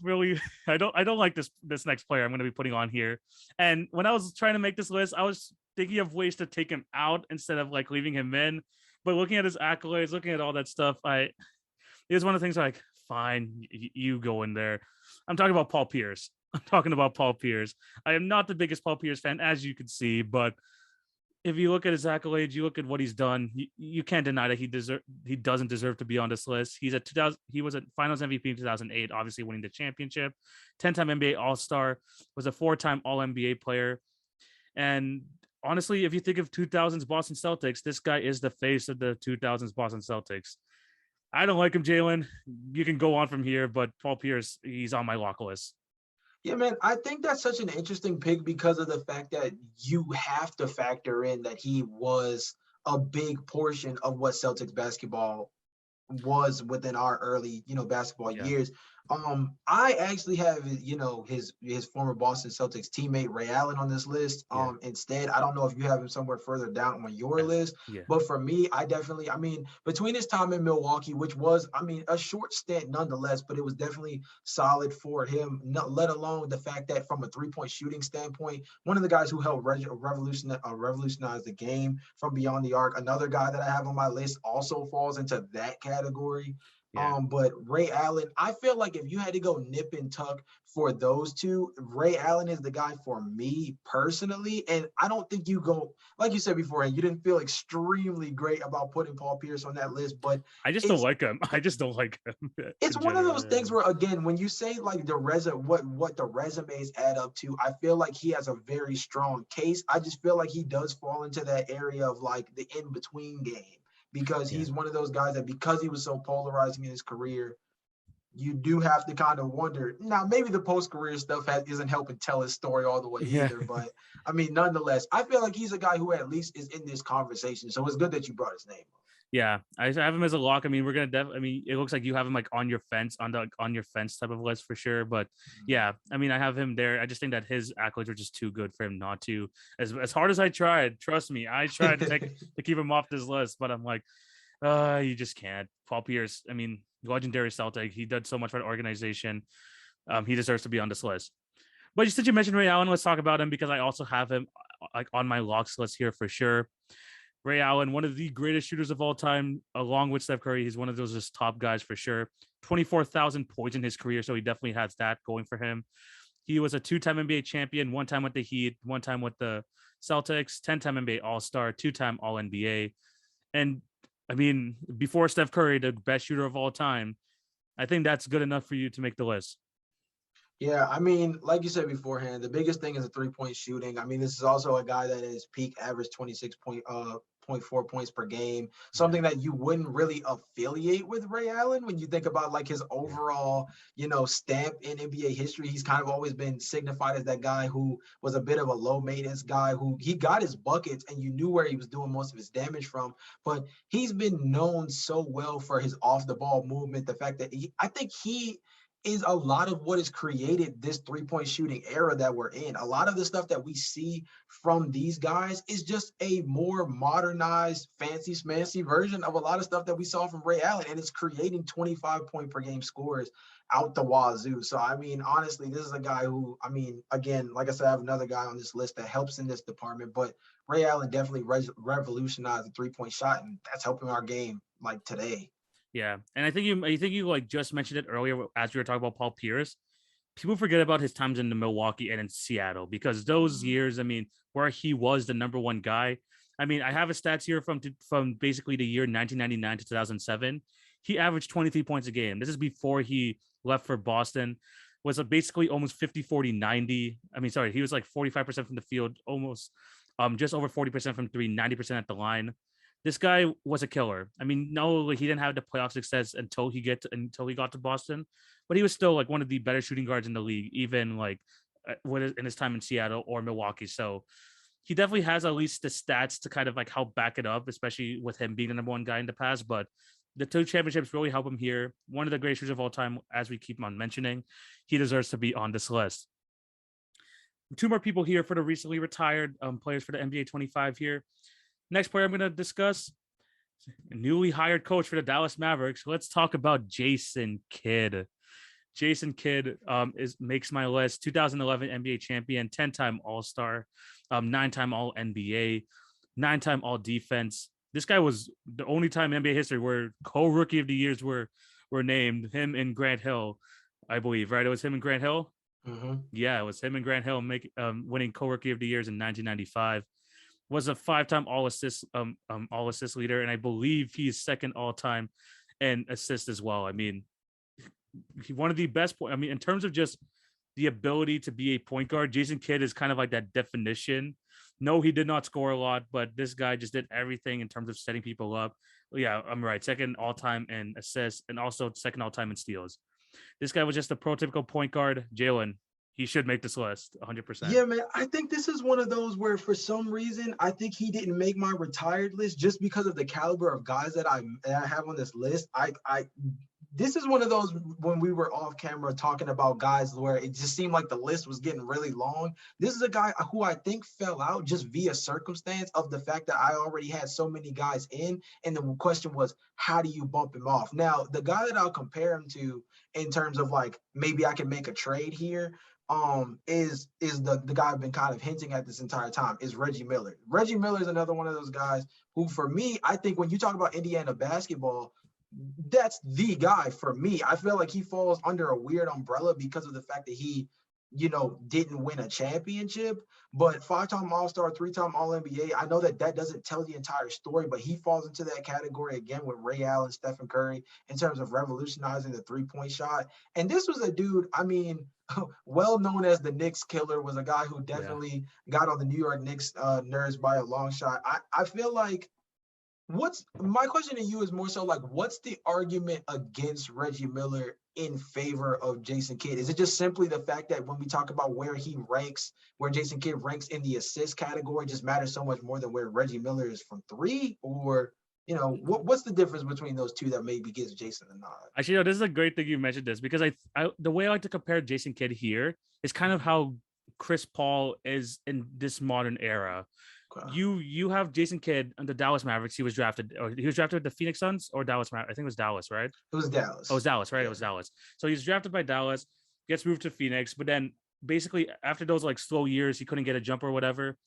like this next player I'm going to be putting on here. And when I was trying to make this list, I was thinking of ways to take him out instead of like leaving him in. But looking at his accolades, looking at all that stuff, it was one of the things like, fine, you go in there. I'm talking about Paul Pierce. I am not the biggest Paul Pierce fan, as you can see, but if you look at his accolades, you look at what he's done, you can't deny that he doesn't deserve to be on this list. He was a Finals MVP in 2008, obviously winning the championship, 10-time NBA All-Star, was a 4-time All-NBA player. And honestly, if you think of 2000s Boston Celtics, this guy is the face of the 2000s Boston Celtics. I don't like him, Jalon. You can go on from here, but Paul Pierce, he's on my lock list. Yeah, man, I think that's such an interesting pick because of the fact that you have to factor in that he was a big portion of what Celtics basketball was within our early, basketball years. I actually have, his former Boston Celtics teammate Ray Allen on this list. Instead, I don't know if you have him somewhere further down on your list, but for me, between his time in Milwaukee, which was, a short stint nonetheless, but it was definitely solid for him, let alone the fact that from a 3-point shooting standpoint, one of the guys who helped revolutionize the game from beyond the arc. Another guy that I have on my list also falls into that category. But Ray Allen, I feel like if you had to go nip and tuck for those two, Ray Allen is the guy for me personally. And I don't think you go, like you said before, and you didn't feel extremely great about putting Paul Pierce on that list, but I just don't like him. It's one of those things where, again, when you say like what the resumes add up to, I feel like he has a very strong case. I just feel like he does fall into that area of like the in-between game. Because he's one of those guys that because he was so polarizing in his career, you do have to kind of wonder. Now, maybe the post-career stuff isn't helping tell his story all the way either. But, nonetheless, I feel like he's a guy who at least is in this conversation. So it's good that you brought his name up. Yeah, I have him as a lock. We're gonna. It looks like you have him like on your fence, on your fence type of list for sure. But yeah, I have him there. I just think that his accolades were just too good for him not to. As hard as I tried, trust me, I tried to keep him off this list, but I'm like, you just can't. Paul Pierce, legendary Celtic. He did so much for the organization. He deserves to be on this list. But since you mentioned Ray Allen, let's talk about him because I also have him like on my locks list here for sure. Ray Allen, one of the greatest shooters of all time, along with Steph Curry. He's one of those just top guys for sure. 24,000 points in his career, so he definitely has that going for him. He was a 2-time NBA champion, 1 time with the Heat, 1 time with the Celtics, 10-time NBA All-Star, 2-time All-NBA. And, before Steph Curry, the best shooter of all time, I think that's good enough for you to make the list. Yeah, like you said beforehand, the biggest thing is the 3-point shooting. This is also a guy that is peak average 26.4 points per game, something that you wouldn't really affiliate with Ray Allen when you think about like his overall, stamp in NBA history. He's kind of always been signified as that guy who was a bit of a low maintenance guy who he got his buckets and you knew where he was doing most of his damage from, but he's been known so well for his off the ball movement. The fact that I think he is a lot of what has created this 3-point shooting era that we're in. A lot of the stuff that we see from these guys is just a more modernized, fancy smancy version of a lot of stuff that we saw from Ray Allen, and it's creating 25-point per game scores out the wazoo. So, honestly, this is a guy who, again, like I said, I have another guy on this list that helps in this department, but Ray Allen definitely revolutionized the 3-point shot, and that's helping our game like today. Yeah, and I think you like just mentioned it earlier as we were talking about Paul Pierce. People forget about his times in the Milwaukee and in Seattle because those years, where he was the number one guy, I mean, I have his stats here from basically the year 1999 to 2007. He averaged 23 points a game. This is before he left for Boston. Was basically almost 50, 40, 90. I mean, sorry, he was like 45% from the field, almost just over 40% from three, 90% at the line. This guy was a killer. I mean, no, like, he didn't have the playoff success until he got to Boston, but he was still like one of the better shooting guards in the league, even like in his time in Seattle or Milwaukee. So he definitely has at least the stats to kind of like help back it up, especially with him being the number one guy in the past. But the two championships really help him here. One of the greatest shooters of all time, as we keep on mentioning. He deserves to be on this list. Two more people here for the recently retired players for the NBA 25 here. Next player I'm going to discuss, newly hired coach for the Dallas Mavericks. Let's talk about Jason Kidd. Jason Kidd makes my list. 2011 NBA champion, 10-time All-Star, 9-time All-NBA, 9-time All-Defense. This guy was the only time in NBA history where co-rookie of the years were named, him and Grant Hill, I believe, right? It was him and Grant Hill? Mm-hmm. Yeah, it was him and Grant Hill winning co-rookie of the years in 1995. Was a 5-time all-assist leader, and I believe he's second all-time in assists as well. I mean, one of the best in terms of just the ability to be a point guard, Jason Kidd is kind of like that definition. No, he did not score a lot, but this guy just did everything in terms of setting people up. Yeah, I'm right. Second all-time in assists and also second all-time in steals. This guy was just a prototypical point guard. Jalen, he should make this list 100%. Yeah, man. I think this is one of those where for some reason, I think he didn't make my retired list just because of the caliber of guys that I have on this list. This is one of those when we were off camera talking about guys where it just seemed like the list was getting really long. This is a guy who I think fell out just via circumstance of the fact that I already had so many guys in. And the question was, how do you bump him off? Now, the guy that I'll compare him to in terms of like, maybe I can make a trade here, is the guy I've been kind of hinting at this entire time, is Reggie Miller. Reggie Miller is another one of those guys who, for me, I think when you talk about Indiana basketball, that's the guy for me. I feel like he falls under a weird umbrella because of the fact that he, didn't win a championship, but 5-time All-Star, 3-time All-NBA. I know that doesn't tell the entire story, but he falls into that category again with Ray Allen, Steph Curry, in terms of revolutionizing the three-point shot. And this was a dude, I mean, well known as the Knicks killer, was a guy who definitely got on the New York Knicks nerves by a long shot. I feel like, my question to you is more so like, what's the argument against Reggie Miller in favor of Jason Kidd? Is it just simply the fact that when we talk about where Jason Kidd ranks in the assist category just matters so much more than where Reggie Miller is from three? Or, what's the difference between those two that maybe gives Jason a nod? Actually, this is a great thing you mentioned this, because I the way I like to compare Jason Kidd here is kind of how Chris Paul is in this modern era. You have Jason Kidd on the Dallas Mavericks. He was drafted with the Phoenix Suns or Dallas Mavericks. I think it was Dallas, right? It was Dallas. Oh, it was Dallas, right? Yeah. It was Dallas. So he's drafted by Dallas, gets moved to Phoenix, but then basically after those like slow years, he couldn't get a jumper or whatever,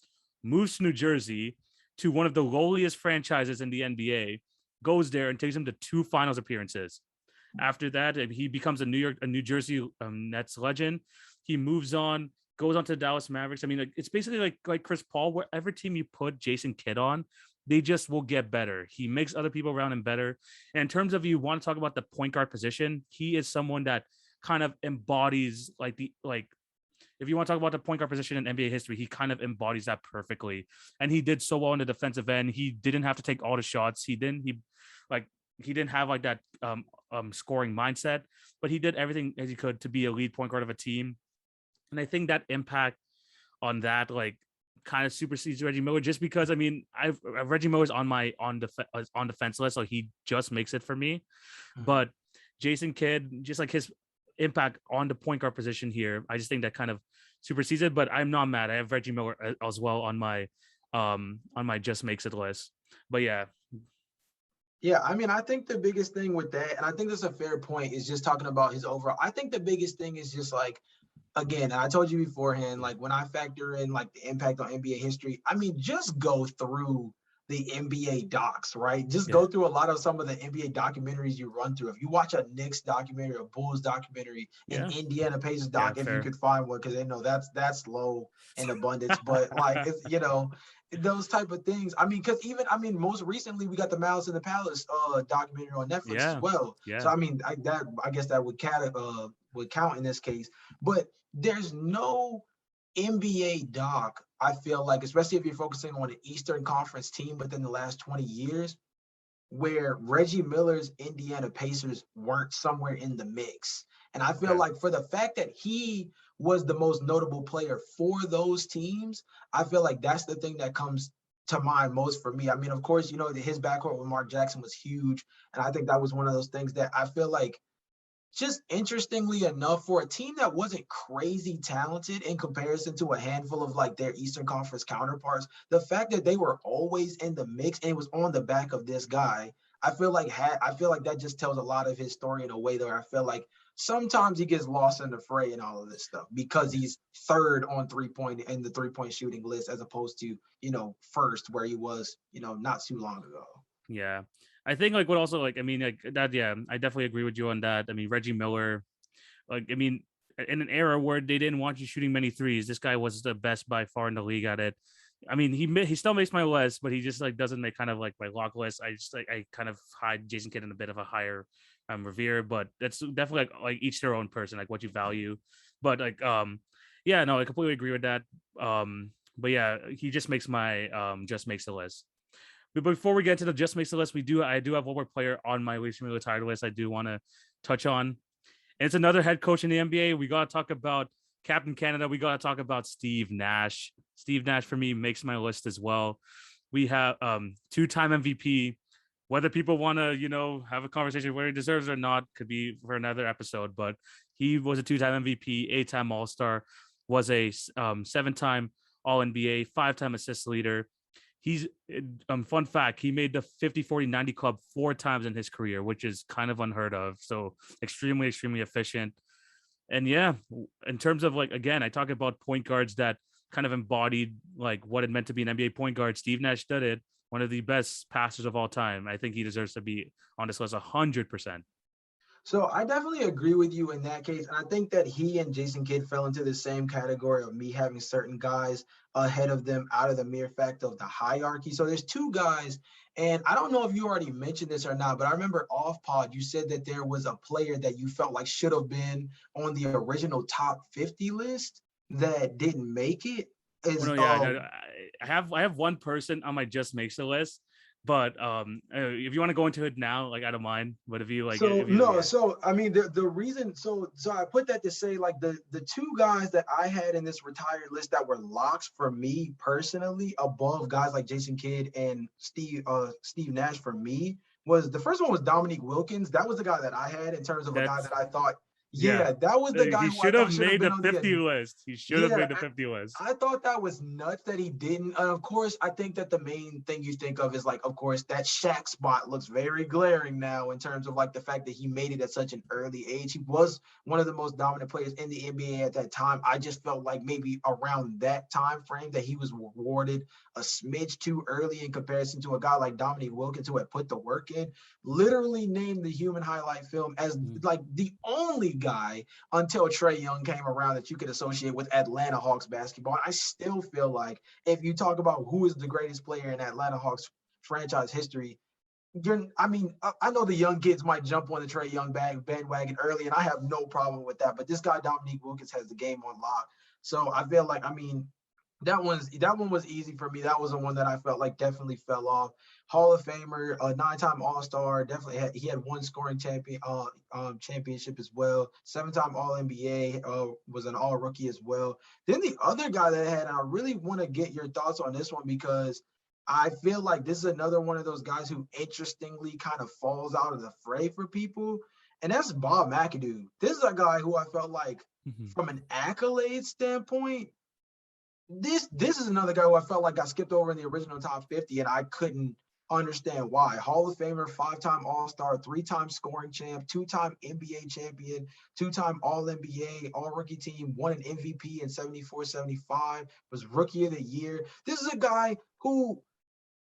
moves to New Jersey, to one of the lowliest franchises in the NBA, goes there and takes him to 2 finals appearances. After that, he becomes a New Jersey Nets legend. He moves on, goes on to the Dallas Mavericks. I mean, like, it's basically like Chris Paul. Whatever team you put Jason Kidd on, they just will get better. He makes other people around him better. And in terms of, you want to talk about the point guard position, he is someone that kind of embodies if you want to talk about the point guard position in NBA history, he kind of embodies that perfectly. And he did so well on the defensive end. He didn't have to take all the shots. He didn't have like that scoring mindset, but he did everything as he could to be a lead point guard of a team. And I think that impact on that kind of supersedes Reggie Miller, just because Reggie Miller's on my on defense list, so he just makes it for me. Mm-hmm. But Jason Kidd, just like his impact on the point guard position here, I just think that kind of supersedes it. But I'm not mad. I have Reggie Miller as well on my just makes it list. But yeah. Yeah, I think the biggest thing with that, and I think that's a fair point, is just talking about his overall. I think the biggest thing is just again, and I told you beforehand, when I factor in the impact on NBA history, just go through the NBA docs, right? Just Yeah. go through a lot of some of the NBA documentaries you run through. If you watch a Knicks documentary, a Bulls documentary, an Yeah. Indiana Pacers Yeah. doc, if you Fair. could find one, because they know that's low in abundance. But like, it's, those type of things. I mean, because most recently we got the Malice in the Palace documentary on Netflix as Yeah. well. Yeah. So I mean, I guess that would count in this case. But there's no NBA doc, I feel like, especially if you're focusing on an Eastern Conference team within the last 20 years, where Reggie Miller's Indiana Pacers weren't somewhere in the mix. And I feel Okay. like for the fact that he was the most notable player for those teams, I feel like that's the thing that comes to mind most for me. I mean, of course, his backcourt with Mark Jackson was huge. And I think that was one of those things that I feel like, just interestingly enough, for a team that wasn't crazy talented in comparison to a handful of like their Eastern Conference counterparts, the fact that they were always in the mix and it was on the back of this guy, I feel like that just tells a lot of his story in a way that I feel like sometimes he gets lost in the fray and all of this stuff because he's third on 3-point in the 3-point shooting list as opposed to, first where he was, not too long ago. Yeah. I think like what also like, I mean, like that, yeah, I definitely agree with you on that. I mean, Reggie Miller, like, I mean, in an era where they didn't want you shooting many threes, this guy was the best by far in the league at it. I mean, he still makes my list, but he just like doesn't make kind of like my lock list. I kind of hide Jason Kidd in a bit of a higher revere, but that's definitely like each their own person, like what you value. But like yeah, no, I completely agree with that. But yeah, he just makes my just makes the list. But before we get to the just makes the list, I do have one more player on my recently retired list I do want to touch on. And it's another head coach in the NBA. We got to talk about Captain Canada. We got to talk about Steve Nash. Steve Nash for me makes my list as well. We have two-time MVP. Whether people want to, have a conversation where he deserves it or not could be for another episode. But he was a two-time MVP, 8-time All-Star, was a 7-time All-NBA, 5-time assist leader. He's fun fact, he made the 50-40-90 club 4 times in his career, which is kind of unheard of. So extremely efficient. And yeah, in terms of like, again, I talk about point guards that kind of embodied like what it meant to be an NBA point guard. Steve Nash did it. One of the best passers of all time. I think he deserves to be on this list 100%. So I definitely agree with you in that case. And I think that he and Jason Kidd fell into the same category of me having certain guys ahead of them out of the mere fact of the hierarchy. So there's 2 guys, and I don't know if you already mentioned this or not, but I remember off pod, you said that there was a player that you felt like should have been on the original top 50 list that didn't make it. Well, no, yeah, I have one person on my just makes the list. But if you want to go into it now, like I don't mind. But if you like, so I mean the reason, so I put that to say like the 2 guys that I had in this retired list that were locks for me personally above guys like Jason Kidd and Steve Nash for me was the first one was Dominique Wilkins. That was the guy that I had in terms of a guy that I thought. Yeah, that was the guy he who should I have thought should have made been the on 50 list. He should have made the 50 list. I thought that was nuts that he didn't. And of course, I think that the main thing you think of is like, of course, that Shaq spot looks very glaring now in terms of like the fact that he made it at such an early age. He was one of the most dominant players in the NBA at that time. I just felt like maybe around that time frame that he was rewarded a smidge too early in comparison to a guy like Dominique Wilkins who had put the work in, literally named the human highlight film as like the only guy until Trae Young came around that you could associate with Atlanta Hawks basketball. I still feel like if you talk about who is the greatest player in Atlanta Hawks franchise history, I know the young kids might jump on the Trae Young bandwagon early, and I have no problem with that. But this guy, Dominique Wilkins, has the game on lock. So I feel like, that one was easy for me. That was the one that I felt like definitely fell off. Hall of Famer, a 9-time All-Star, definitely he had 1 scoring championship as well. 7-time All-NBA, was an All-Rookie as well. Then the other guy that I had, and I really want to get your thoughts on this one because I feel like this is another one of those guys who interestingly kind of falls out of the fray for people, and that's Bob McAdoo. This is a guy who I felt like, from an accolade standpoint, this is another guy who I felt like got skipped over in the original top 50, and I couldn't understand why. Hall of Famer, 5-time All-Star, 3-time scoring champ, 2-time NBA champion, 2-time All-NBA, All-Rookie team, won an MVP in 74-75, was Rookie of the Year. This is a guy who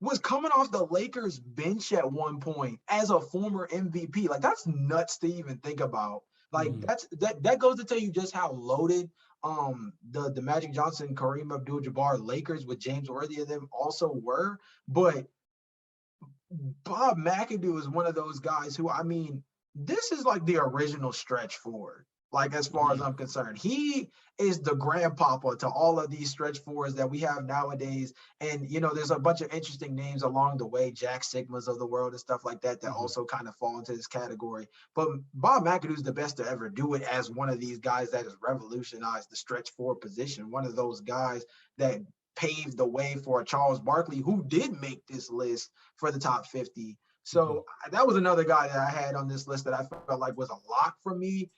was coming off the Lakers bench at one point as a former MVP. Like, that's nuts to even think about. Like, that goes to tell you just how loaded the Magic Johnson, Kareem Abdul-Jabbar Lakers with James Worthy and them also were. But Bob McAdoo is one of those guys who, I mean, this is like the original stretch forward. Like, as far as I'm concerned, he is the grandpapa to all of these stretch fours that we have nowadays. And, you know, there's a bunch of interesting names along the way, Jack Sigmas of the world and stuff like that, that also kind of fall into this category. But Bob McAdoo is the best to ever do it as one of these guys that has revolutionized the stretch four position. One of those guys that paved the way for Charles Barkley, who did make this list for the top 50. So that was another guy that I had on this list that I felt like was a lock for me.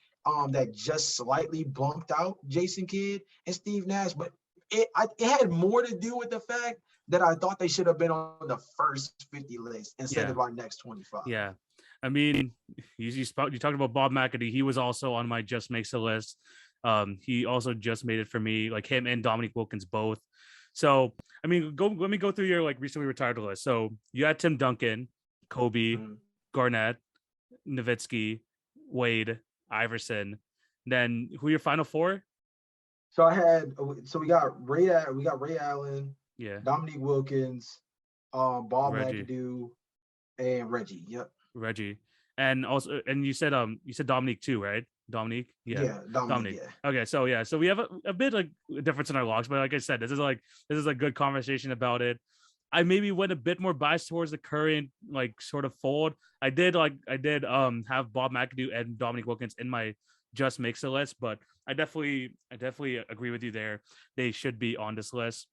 That just slightly bumped out Jason Kidd and Steve Nash, but it had more to do with the fact that I thought they should have been on the first 50 list instead of our next 25. Yeah, I mean, you talked about Bob McAdoo. He was also on my just makes a list. He also just made it for me, like him and Dominique Wilkins both. So I mean, let me go through your like recently retired list. So you had Tim Duncan, Kobe, Garnett, Nowitzki, Wade, Iverson. Then who are your final four? So we got Ray Allen, Dominique Wilkins, Bob McAdoo, and Reggie. Yep. Reggie. And also, and you said Dominique too, right? Dominique? Yeah, Dominique. Yeah. Okay, so we have a bit like difference in our logs, but like I said, this is a good conversation about it. I maybe went a bit more biased towards the current like sort of fold. I did have Bob McAdoo and Dominique Wilkins in my just makes a list, but I definitely agree with you there. They should be on this list.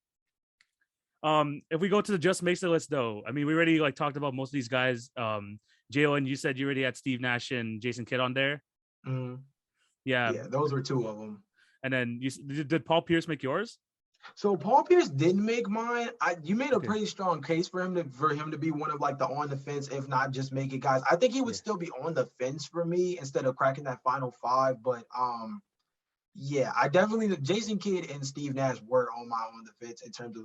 If we go to the just makes the list though, I mean we already like talked about most of these guys. Jalon, you said you already had Steve Nash and Jason Kidd on there. Yeah, those were two of them. And then did Paul Pierce make yours? So Paul Pierce didn't make mine. You made a pretty strong case for him to be one of like the on the fence, if not just make it guys. I think he would still be on the fence for me instead of cracking that final five. But I definitely Jason Kidd and Steve Nash were on the fence in terms of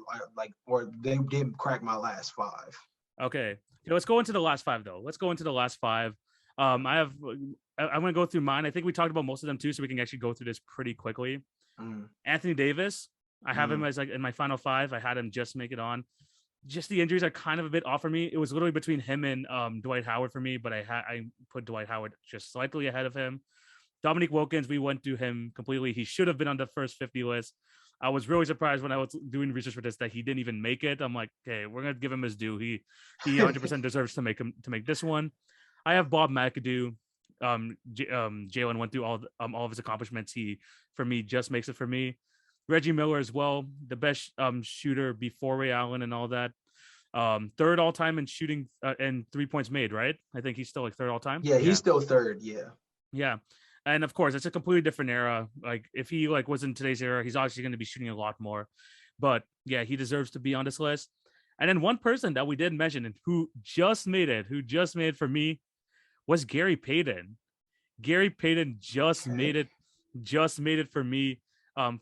or they didn't crack my last five. Okay, let's go into the last five though. I'm going to go through mine. I think we talked about most of them too, so we can actually go through this pretty quickly. Anthony Davis, I have him as like in my final five. I had him just make it on. Just the injuries are kind of a bit off for me. It was literally between him and Dwight Howard for me, but I put Dwight Howard just slightly ahead of him. Dominique Wilkins, we went through him completely. He should have been on the first 50 list. I was really surprised when I was doing research for this that he didn't even make it. I'm like, okay, we're gonna give him his due. He 100% deserves to make this one. I have Bob McAdoo. Jalon went through all of his accomplishments. He, for me, just makes it for me. Reggie Miller as well, the best shooter before Ray Allen and all that. Third all time in shooting and 3 points made, right? I think he's still like third all time. Yeah, he's still third. Yeah. And of course, it's a completely different era. Like if he like was in today's era, he's obviously going to be shooting a lot more. But yeah, he deserves to be on this list. And then one person that we didn't mention and who just made it for me was Gary Payton. Gary Payton just made it for me. In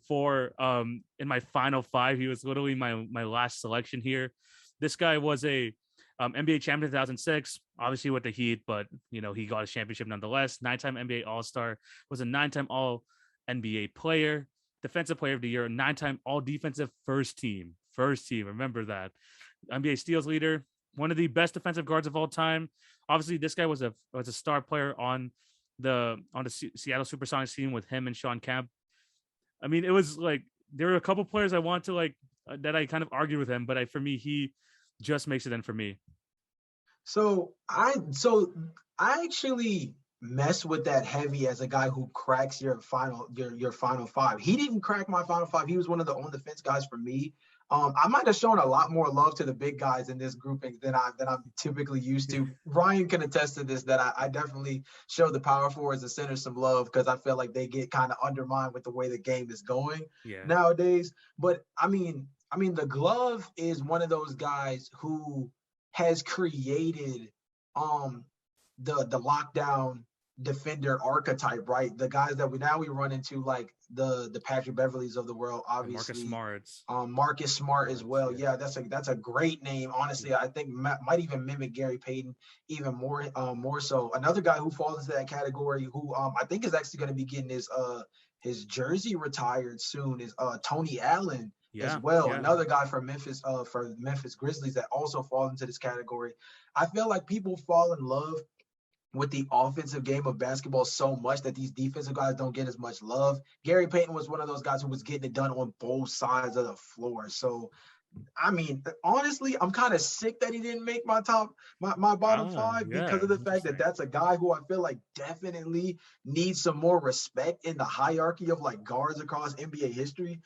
my final five, he was literally my last selection here. This guy was a NBA champion in 2006, obviously with the Heat, but you know he got a championship nonetheless. 9-time NBA All-Star, was a 9-time All NBA player, Defensive Player of the Year, 9-time All Defensive First Team. Remember that. NBA steals leader, one of the best defensive guards of all time. Obviously, this guy was a star player on the Seattle Supersonics team with him and Sean Kemp. I mean, it was like there were a couple players I want to like that I kind of argued with him, but for me, he just makes it in for me. So I actually mess with that heavy as a guy who cracks your final five. He didn't crack my final five. He was one of the on the fence guys for me. I might have shown a lot more love to the big guys in this grouping than I'm typically used to. Ryan can attest to this, that I definitely show the power forwards and centers some love because I feel like they get kind of undermined with the way the game is going nowadays. But I mean, the glove is one of those guys who has created the lockdown defender archetype, right? The guys that we run into, like the Patrick Beverleys of the world, obviously. Marcus Smart as well. Yeah, that's a great name. Honestly, I think might even mimic Gary Payton even more so. Another guy who falls into that category, who I think is actually going to be getting his jersey retired soon, is Tony Allen as well. Yeah. Another guy for Memphis Grizzlies that also falls into this category. I feel like people fall in love with the offensive game of basketball so much that these defensive guys don't get as much love. Gary Payton was one of those guys who was getting it done on both sides of the floor. So, I mean, honestly, I'm kind of sick that he didn't make my bottom five because of the fact that that's a guy who I feel like definitely needs some more respect in the hierarchy of like guards across NBA history.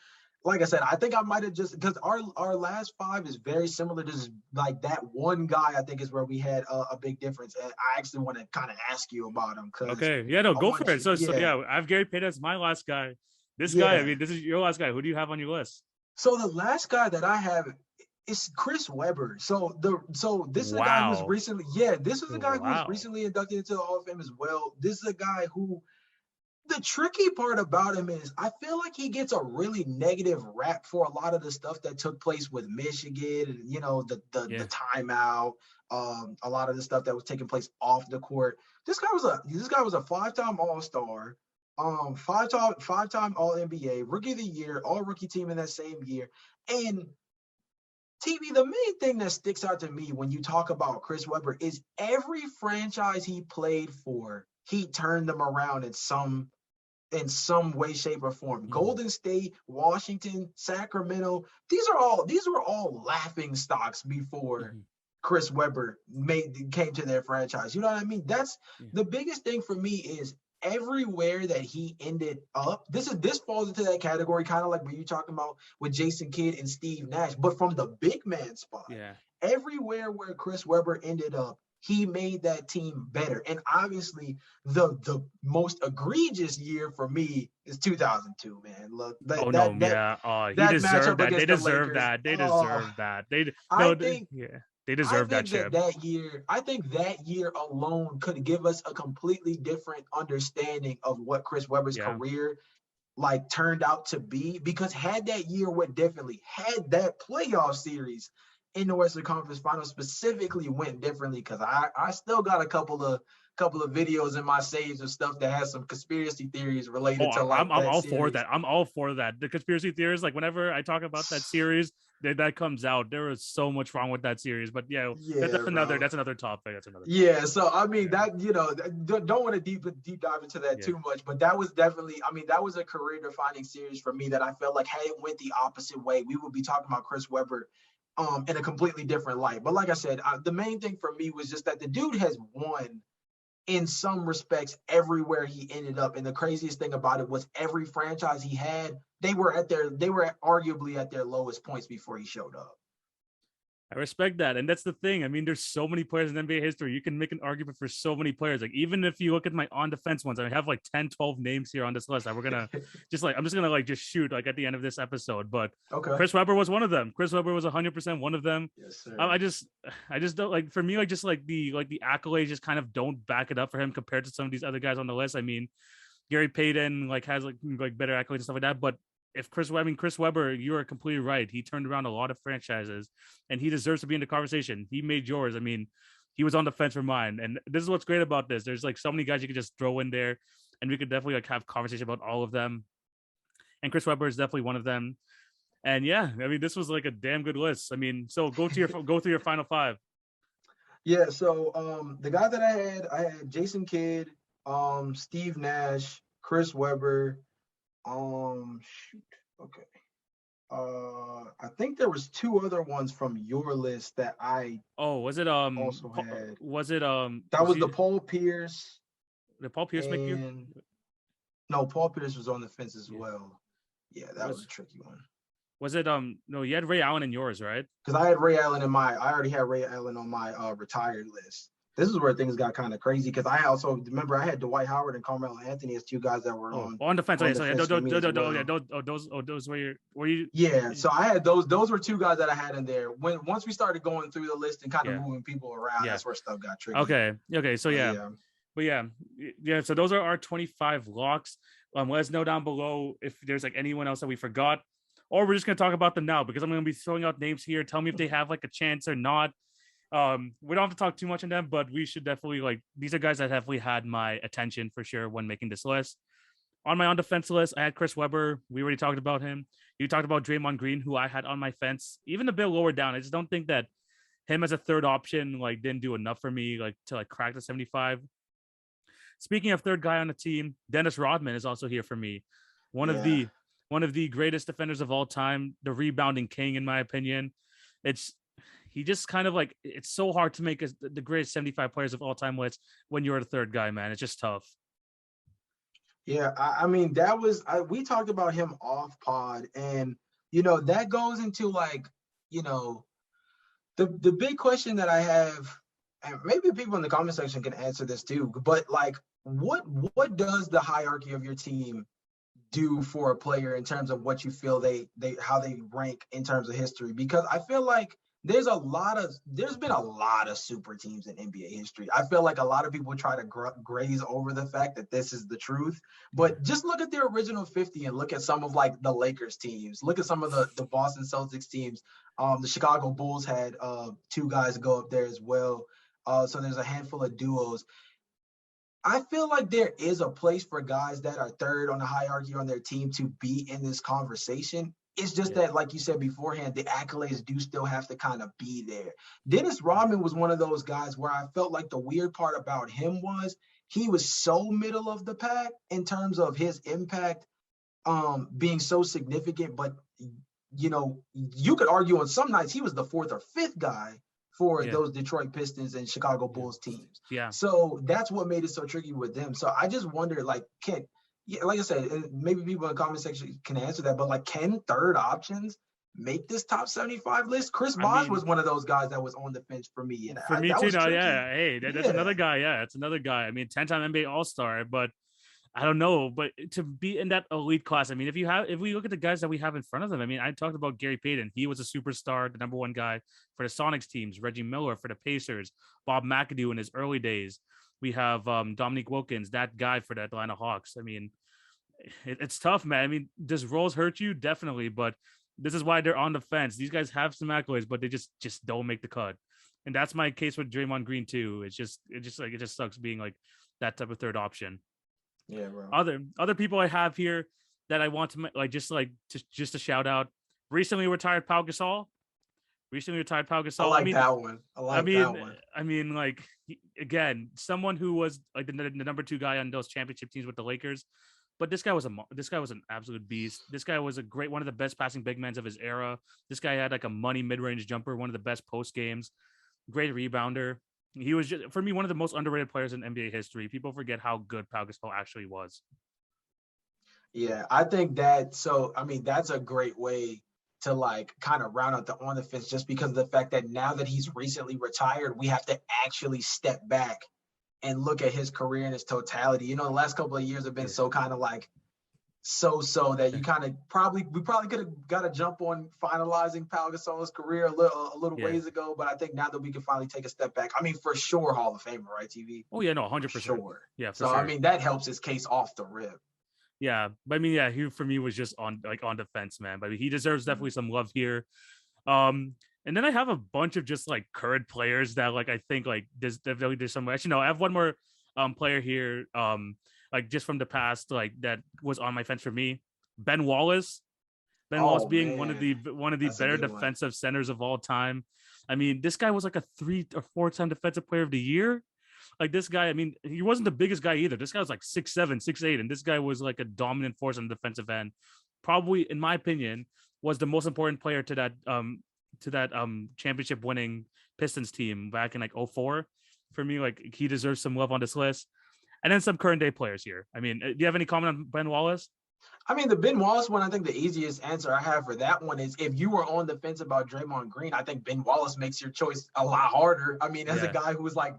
Like I said, I think I might have just, because our last five is very similar to just like that one guy, I think is where we had a big difference. And I actually want to kind of ask you about him. Okay. Yeah, no, go for it. So I have Gary Payton as my last guy. This guy, I mean, this is your last guy. Who do you have on your list? So the last guy that I have is Chris Webber. So this is a guy who's recently, this is a guy who was recently inducted into the Hall of Fame as well. This is a guy who, the tricky part about him is I feel like he gets a really negative rap for a lot of the stuff that took place with Michigan and, you know, the timeout, a lot of the stuff that was taking place off the court. This guy was a 5-time All-Star, 5-time All-NBA, Rookie of the Year, All-Rookie team in that same year. And TV, the main thing that sticks out to me when you talk about Chris Webber is every franchise he played for, he turned them around in some way, shape, or form. Mm-hmm. Golden State, Washington, Sacramento, these were all laughing stocks before Chris Webber came to their franchise. You know what I mean? That's the biggest thing for me is everywhere that he ended up. This falls into that category, kind of like what you're talking about with Jason Kidd and Steve Nash, but from the big man spot. Yeah. Everywhere where Chris Webber ended up, he made that team better. And obviously, the most egregious year for me is 2002, man. Look, he deserved that. They deserve that. They deserve that. They deserve that chip. I think that year alone could give us a completely different understanding of what Chris Webber's career like turned out to be. Because had that year went differently, had that playoff series in the Western Conference Finals specifically went differently, because I still got a couple of videos in my saves of stuff that has some conspiracy theories related to like I'm all for that. I'm all for that. The conspiracy theories, like whenever I talk about that series that comes out, there is so much wrong with that series. But that's another topic. So I mean that, you know, don't want to deep dive into that too much, but that was definitely, I mean, that was a career defining series for me that I felt like had it went the opposite way, we would be talking about Chris Webber in a completely different light. But like I said, the main thing for me was just that the dude has won in some respects everywhere he ended up. And the craziest thing about it was every franchise he had, they were arguably at their lowest points before he showed up. I respect that. And that's the thing. I mean, there's so many players in NBA history. You can make an argument for so many players. Like, even if you look at my on defense ones, I have like 10, 12 names here on this list that we're going to just shoot like at the end of this episode. But Chris Webber was one of them. Chris Webber was 100% one of them. Yes, sir. I just don't like, for me, like, just like the accolades just kind of don't back it up for him compared to some of these other guys on the list. I mean, Gary Payton like has like better accolades and stuff like that. But Chris Webber, you are completely right. He turned around a lot of franchises, and he deserves to be in the conversation. He made yours. I mean, he was on the fence for mine, and this is what's great about this. There's like so many guys you could just throw in there, and we could definitely like have conversation about all of them. And Chris Webber is definitely one of them. And yeah, I mean, this was like a damn good list. I mean, so go through your final five. Yeah. So the guy that I had Jason Kidd, Steve Nash, Chris Webber. Okay. I think there was two other ones from your list that I was it also had. Was it that was the Paul Pierce? Did Paul Pierce make you? No, Paul Pierce was on the fence as well. Yeah, that was a tricky one. Was it no, you had Ray Allen in yours, right? Because I already had Ray Allen on my retired list. This is where things got kind of crazy, because I also remember I had Dwight Howard and Carmelo Anthony as two guys that were on the fence. Those were you? Yeah, so I had those. Those were two guys that I had in there. Once we started going through the list and kind of moving people around, that's where stuff got tricky. Okay. So yeah. But yeah. So those are our 25 locks. Let us know down below if there's like anyone else that we forgot, or we're just gonna talk about them now because I'm gonna be throwing out names here. Tell me if they have like a chance or not. We don't have to talk too much on them, but we should definitely like these are guys that definitely had my attention for sure when making this list. On my on defense list, I had Chris Webber. We already talked about him. You talked about Draymond Green, who I had on my fence, even a bit lower down. I just don't think that him as a third option like didn't do enough for me like to like crack the 75. Speaking of third guy on the team, Dennis Rodman is also here for me. One of the greatest defenders of all time, the rebounding king, in my opinion. He just kind of like it's so hard to make the greatest 75 players of all time list when you're the third guy, man. It's just tough. Yeah, I mean we talked about him off pod, and that goes into like the big question that I have. And maybe people in the comment section can answer this too, but like, what does the hierarchy of your team do for a player in terms of what you feel how they rank in terms of history? Because I feel like there's been a lot of super teams in NBA history. I feel like a lot of people try to graze over the fact that this is the truth, but just look at their original 50 and look at some of like the Lakers teams. Look at some of the Boston Celtics teams. The Chicago Bulls had two guys go up there as well. So there's a handful of duos. I feel like there is a place for guys that are third on the hierarchy on their team to be in this conversation. It's just that, like you said beforehand, the accolades do still have to kind of be there. Dennis Rodman was one of those guys where I felt like the weird part about him was he was so middle of the pack in terms of his impact being so significant. But, you could argue on some nights he was the fourth or fifth guy for those Detroit Pistons and Chicago Bulls teams. Yeah. So that's what made it so tricky with them. So I just wonder, like, like I said, maybe people in the comment section can answer that, but like, can third options make this top 75 list? Chris Bosh was one of those guys that was on the fence for me. And for me too. No, hey, that's another guy. Yeah, it's another guy. I mean, 10-time NBA All-Star, but I don't know. But to be in that elite class, I mean, if we look at the guys that we have in front of them, I mean, I talked about Gary Payton. He was a superstar, the number one guy for the Sonics teams. Reggie Miller for the Pacers. Bob McAdoo in his early days. We have Dominique Wilkins, that guy for the Atlanta Hawks. I mean, it's tough, man. I mean, does roles hurt you? Definitely, but this is why they're on the fence. These guys have some accolades, but they just don't make the cut. And that's my case with Draymond Green too. It just sucks being like that type of third option. Yeah, bro. Other people I have here that I want to just a shout out. Recently retired Pau Gasol. I like that one. I mean, like, again, someone who was like the number two guy on those championship teams with the Lakers. But this guy was an absolute beast. This guy was one of the best passing big men of his era. This guy had like a money mid-range jumper, one of the best post games, great rebounder. He was just, for me, one of the most underrated players in NBA history. People forget how good Pau Gasol actually was. Yeah, I think that. So, I mean, that's a great way to like kind of round out the on the fence, just because of the fact that now that he's recently retired, we have to actually step back and look at his career in its totality. The last couple of years have been so kind of like so that you kind of we probably could have got a jump on finalizing Pau Gasol's career a little ways ago, but I think now that we can finally take a step back, I mean, for sure, Hall of Famer, right, TV? Oh yeah, no, 100%. Sure. Yeah. So sure. I mean, that helps his case off the rip. Yeah, but I mean, yeah, he for me was just on defense, man. But he deserves definitely some love here. And then I have a bunch of just like current players that like I think like there's some. Actually, no, I have one more player here. Like just from the past, like that was on my fence for me. Ben Wallace. Wallace being one of the better defensive centers of all time. I mean, this guy was like a 3 or 4-time defensive player of the year. Like this guy, I mean, he wasn't the biggest guy either. This guy was like 6'7", 6'8", and this guy was like a dominant force on the defensive end. Probably, in my opinion, was the most important player to that championship winning Pistons team back in like 2004. For me, like he deserves some love on this list. And then some current day players here. I mean, do you have any comment on Ben Wallace? I mean, the Ben Wallace one, I think the easiest answer I have for that one is if you were on the fence about Draymond Green, I think Ben Wallace makes your choice a lot harder. I mean, as a guy who was like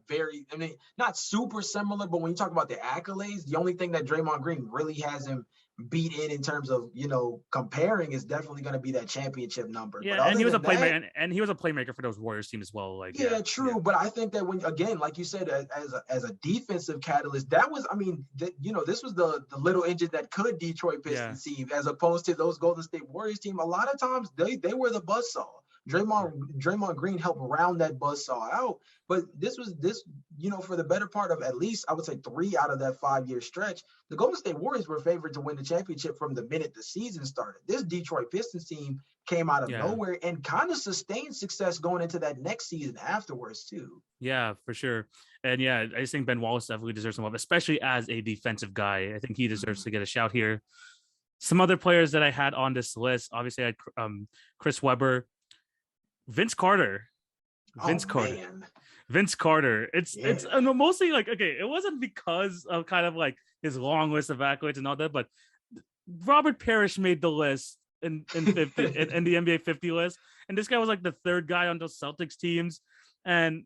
not super similar, but when you talk about the accolades, the only thing that Draymond Green really has him beat in terms of, comparing is definitely going to be that championship number. Yeah, but and he was a playmaker, and he was a playmaker for those Warriors team as well. Like, yeah, true. Yeah. But I think that when, again, like you said, as a defensive catalyst, that was, this was the little engine that could Detroit Pistons team, as opposed to those Golden State Warriors team. A lot of times they were the buzzsaw. Draymond Green helped round that buzzsaw out. But this, for the better part of at least, I would say 3 out of that 5-year stretch, the Golden State Warriors were favored to win the championship from the minute the season started. This Detroit Pistons team came out of nowhere and kind of sustained success going into that next season afterwards too. Yeah, for sure. And yeah, I just think Ben Wallace definitely deserves some love, especially as a defensive guy. I think he deserves to get a shout here. Some other players that I had on this list, obviously I had Chris Webber, Vince Carter. Vince Carter. It's mostly like, okay, it wasn't because of kind of like his long list of accolades and all that, but Robert Parrish made the list in 50 in the NBA 50 list, and this guy was like the 3rd guy on those Celtics teams. And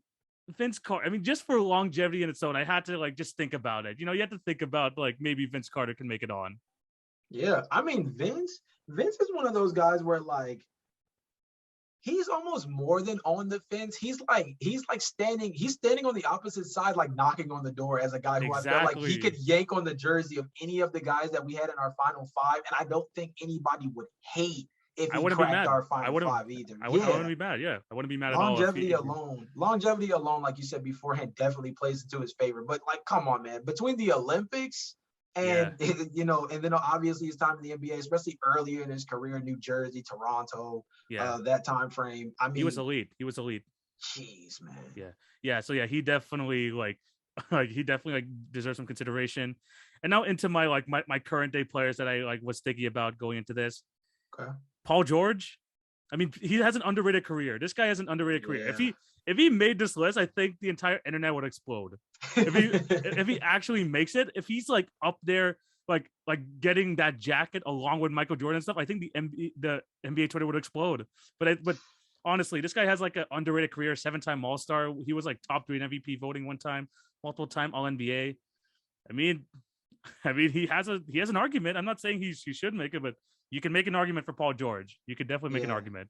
Vince Carter, just for longevity in its own, I had to like just think about it. You have to think about like maybe Vince Carter can make it on. Yeah, Vince is one of those guys where like he's almost more than on the fence. He's standing on the opposite side, like knocking on the door, as a guy who I feel like he could yank on the jersey of any of the guys that we had in our final 5. And I don't think anybody would hate if he cracked our final 5 either. I wouldn't be mad. Yeah, I wouldn't be mad at all. Longevity alone, like you said beforehand, definitely plays into his favor. But like, come on, man, between the Olympics and and then obviously his time in the NBA, especially earlier in his career in New Jersey, Toronto, that time frame. He was elite. Jeez, man. Yeah. So yeah, he definitely deserves some consideration. And now into my current day players that I was thinking about going into this. Okay. Paul George. He has an underrated career. This guy has an underrated career. If he made this list, I think the entire internet would explode. If he actually makes it, if he's like up there, like getting that jacket along with Michael Jordan and stuff, I think the NBA Twitter would explode. But honestly, this guy has like an underrated career. 7-time All-Star. He was like top 3 in MVP voting one time, multiple time All NBA. He has an argument. I'm not saying he should make it, but you can make an argument for Paul George. You could definitely make an argument.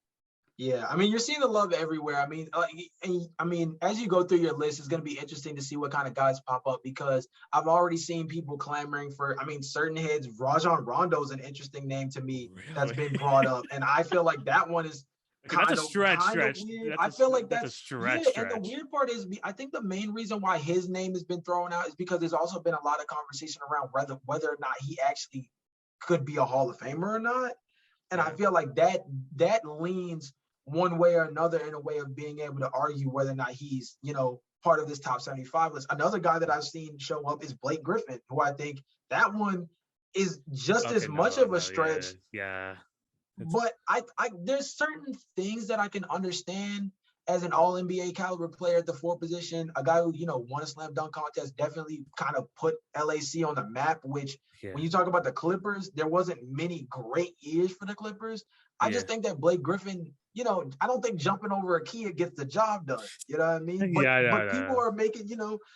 Yeah, you're seeing the love everywhere. As you go through your list, it's going to be interesting to see what kind of guys pop up, because I've already seen people clamoring for, certain heads. Rajon Rondo is an interesting name to me that's been brought up. And I feel like that one is that's a stretch. Weird. I feel like that's a stretch. Yeah, and the weird part is, I think the main reason why his name has been thrown out is because there's also been a lot of conversation around whether or not he actually could be a Hall of Famer or not. And I feel like that leans one way or another in a way of being able to argue whether or not he's, part of this top 75 list. Another guy that I've seen show up is Blake Griffin, who I think that one is just as much of a stretch. Yeah. But I there's certain things that I can understand as an all NBA caliber player at the 4 position, a guy who, won a slam dunk contest, definitely kind of put LAC on the map, which when you talk about the Clippers, there wasn't many great years for the Clippers. I just think that Blake Griffin, I don't think jumping over a kid gets the job done. You know what I mean? But people are making,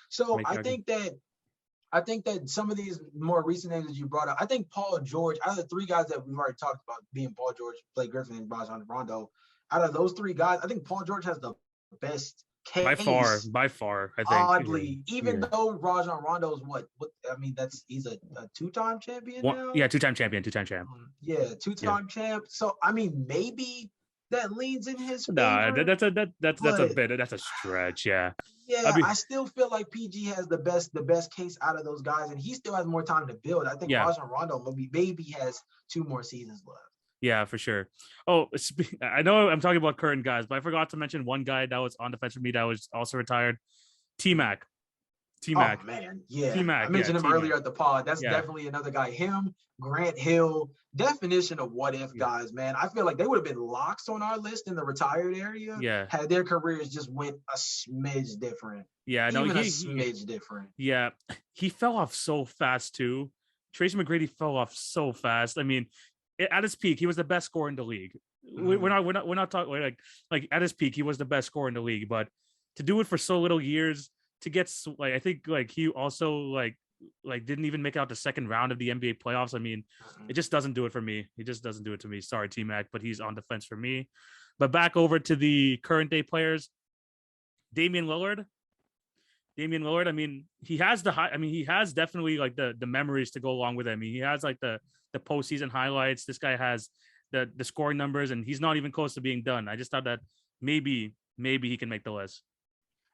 so I think that some of these more recent names that you brought up, I think Paul George, out of the 3 guys that we've already talked about being Paul George, Blake Griffin, and Rajon Rondo, out of those 3 guys, I think Paul George has the best case. By far, I think. Oddly, even though Rajon Rondo is he's a 2-time champion now? Yeah, 2-time champion. Yeah, 2-time champ. So, maybe that leans in his favor. Nah, that's a stretch, yeah. Yeah, I still feel like PG has the best case out of those guys, and he still has more time to build. I think Rajon Rondo maybe has 2 more seasons left. Yeah, for sure. Oh, I know I'm talking about current guys, but I forgot to mention one guy that was on the fence for me that was also retired. T-Mac. Oh, man. Yeah. T-Mac, I mentioned him earlier at the pod. That's definitely another guy. Him, Grant Hill, definition of what if guys, man. I feel like they would have been locks on our list in the retired area had their careers just went a smidge different. Yeah, no, a smidge different. Yeah, he fell off so fast too. Tracy McGrady fell off so fast. At his peak, he was the best scorer in the league. We're not talking like at his peak, he was the best scorer in the league. But to do it for so little years, to get I think he also didn't even make out the second round of the NBA playoffs. I mean, it just doesn't do it for me. He just doesn't do it to me. Sorry, T-Mac, but he's on the fence for me. But back over to the current day players, Damian Lillard. I mean, he has he has definitely like the memories to go along with him. I mean, he has like the postseason highlights. This guy has the scoring numbers, and he's not even close to being done. I just thought that maybe he can make the list.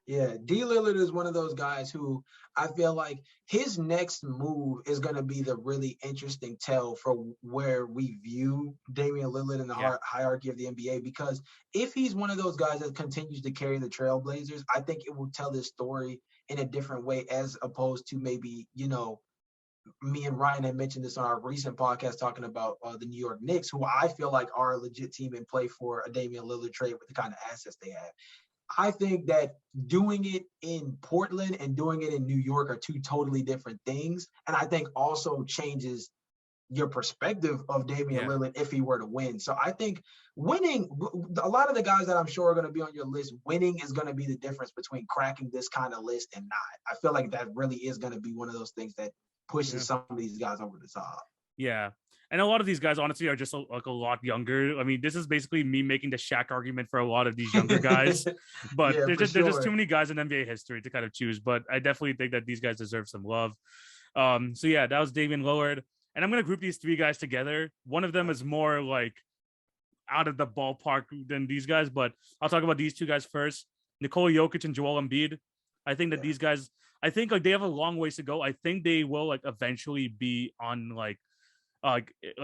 Yeah, D. Lillard is one of those guys who I feel like his next move is going to be the really interesting tell for where we view Damian Lillard in the hierarchy of the NBA. Because if he's one of those guys that continues to carry the Trailblazers, I think it will tell this story in a different way, as opposed to maybe, me and Ryan had mentioned this on our recent podcast talking about the New York Knicks, who I feel like are a legit team in play for a Damian Lillard trade with the kind of assets they have. I think that doing it in Portland and doing it in New York are two totally different things. And I think also changes your perspective of Damian Lillard if he were to win. So I think winning, a lot of the guys that I'm sure are going to be on your list, winning is going to be the difference between cracking this kind of list and not. I feel like that really is going to be one of those things that pushes some of these guys over the top. Yeah. And a lot of these guys, honestly, are just a lot younger. I mean, this is basically me making the Shaq argument for a lot of these younger guys. But there's just too many guys in NBA history to kind of choose. But I definitely think that these guys deserve some love. So yeah, that was Damian Lillard. And I'm going to group these three guys together. One of them is more like out of the ballpark than these guys. But I'll talk about these two guys first. Nicole Yokitch and Joel Embiid. I think that these guys, I think like they have a long ways to go. I think they will like eventually be on like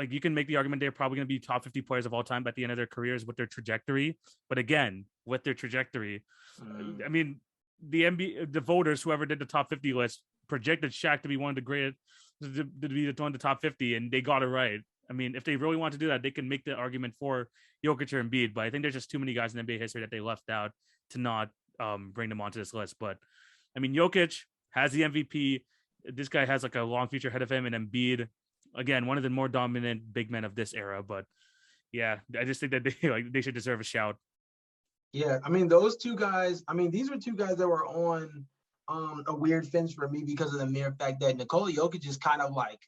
you can make the argument they're probably going to be top 50 players of all time at the end of their careers with their trajectory. But again, with their trajectory, I mean, the voters, whoever did the top 50 list, projected Shaq to be one of the greatest, to be one of the top 50, and they got it right. I mean, if they really want to do that, they can make the argument for Jokic or Embiid. But I think there's just too many guys in NBA history that they left out to not bring them onto this list. But I mean, Jokic has the MVP. This guy has like a long future ahead of him, and Embiid, again, one of the more dominant big men of this era. But yeah, I just think that they should deserve a shout. Yeah, I mean, those two guys, I mean, these were two guys that were on a weird fence for me because of the mere fact that Nikola Jokic is kind of like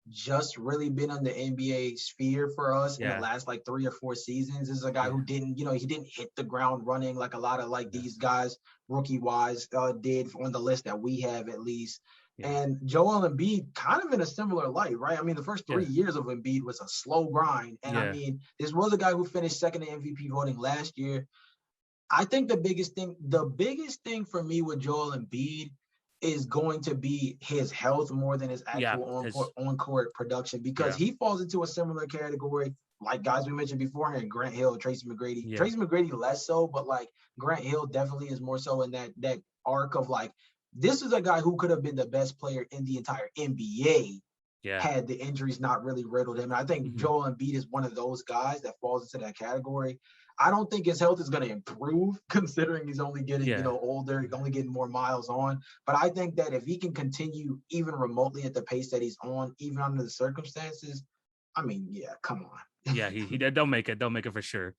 just really been on the NBA sphere for us in the last like 3 or 4 seasons. This is a guy who didn't, he didn't hit the ground running like a lot of like these guys rookie-wise did on the list that we have at least. And Joel Embiid kind of in a similar light, right? I mean, the first 3 years of Embiid was a slow grind. And I mean, this was a guy who finished second in MVP voting last year. I think the biggest thing for me with Joel Embiid is going to be his health more than his actual on-court production, because he falls into a similar category like guys we mentioned before here, Grant Hill, Tracy McGrady. Tracy McGrady less so, but like Grant Hill definitely is more so in that arc of like, this is a guy who could have been the best player in the entire NBA had the injuries not really riddled him. And I think Joel Embiid is one of those guys that falls into that category. I don't think his health is going to improve considering he's only getting, older, he's only getting more miles on. But I think that if he can continue even remotely at the pace that he's on, even under the circumstances, I mean, come on. They'll make it. They'll make it for sure.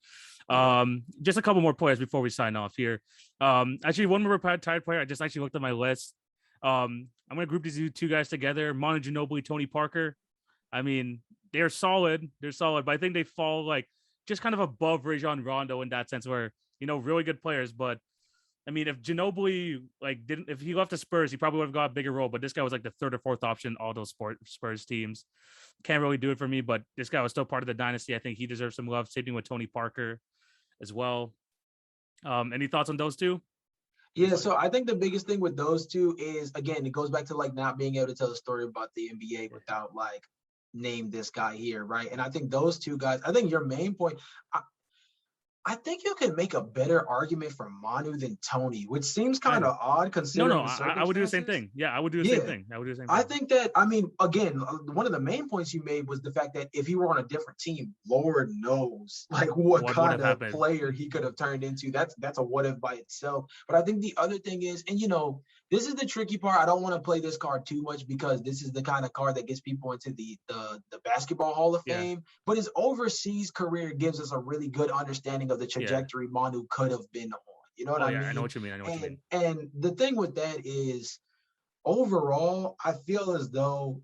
Just a couple more players before we sign off here. Actually, one more retired player. I just actually looked at my list. I'm going to group these two guys together. Manu Ginobili, Tony Parker. I mean, they're solid. But I think they fall like just kind of above Rajon Rondo in that sense where, really good players. But I mean, if Ginobili if he left the Spurs, he probably would have got a bigger role. But this guy was like the third or fourth option, all those Spurs teams. Can't really do it for me, but this guy was still part of the dynasty. I think he deserves some love. Same thing with Tony Parker as well. Any thoughts on those two? Yeah, so I think the biggest thing with those two is, again, it goes back to like not being able to tell a story about the NBA without like name this guy here, right? And I think those two guys, I think your main point, I think you can make a better argument for Manu than Tony, which seems kind of odd considering the circumstances. I would do the same thing. Yeah, I would do the same thing. I think that, I mean, again, one of the main points you made was the fact that if he were on a different team, Lord knows like what kind of player he could have turned into. That's a what if by itself. But I think the other thing is, and this is the tricky part. I don't want to play this card too much because this is the kind of card that gets people into the Basketball Hall of Fame. But his overseas career gives us a really good understanding of the trajectory Manu could have been on. You know what I mean? I know what you mean. And the thing with that is, overall, I feel as though,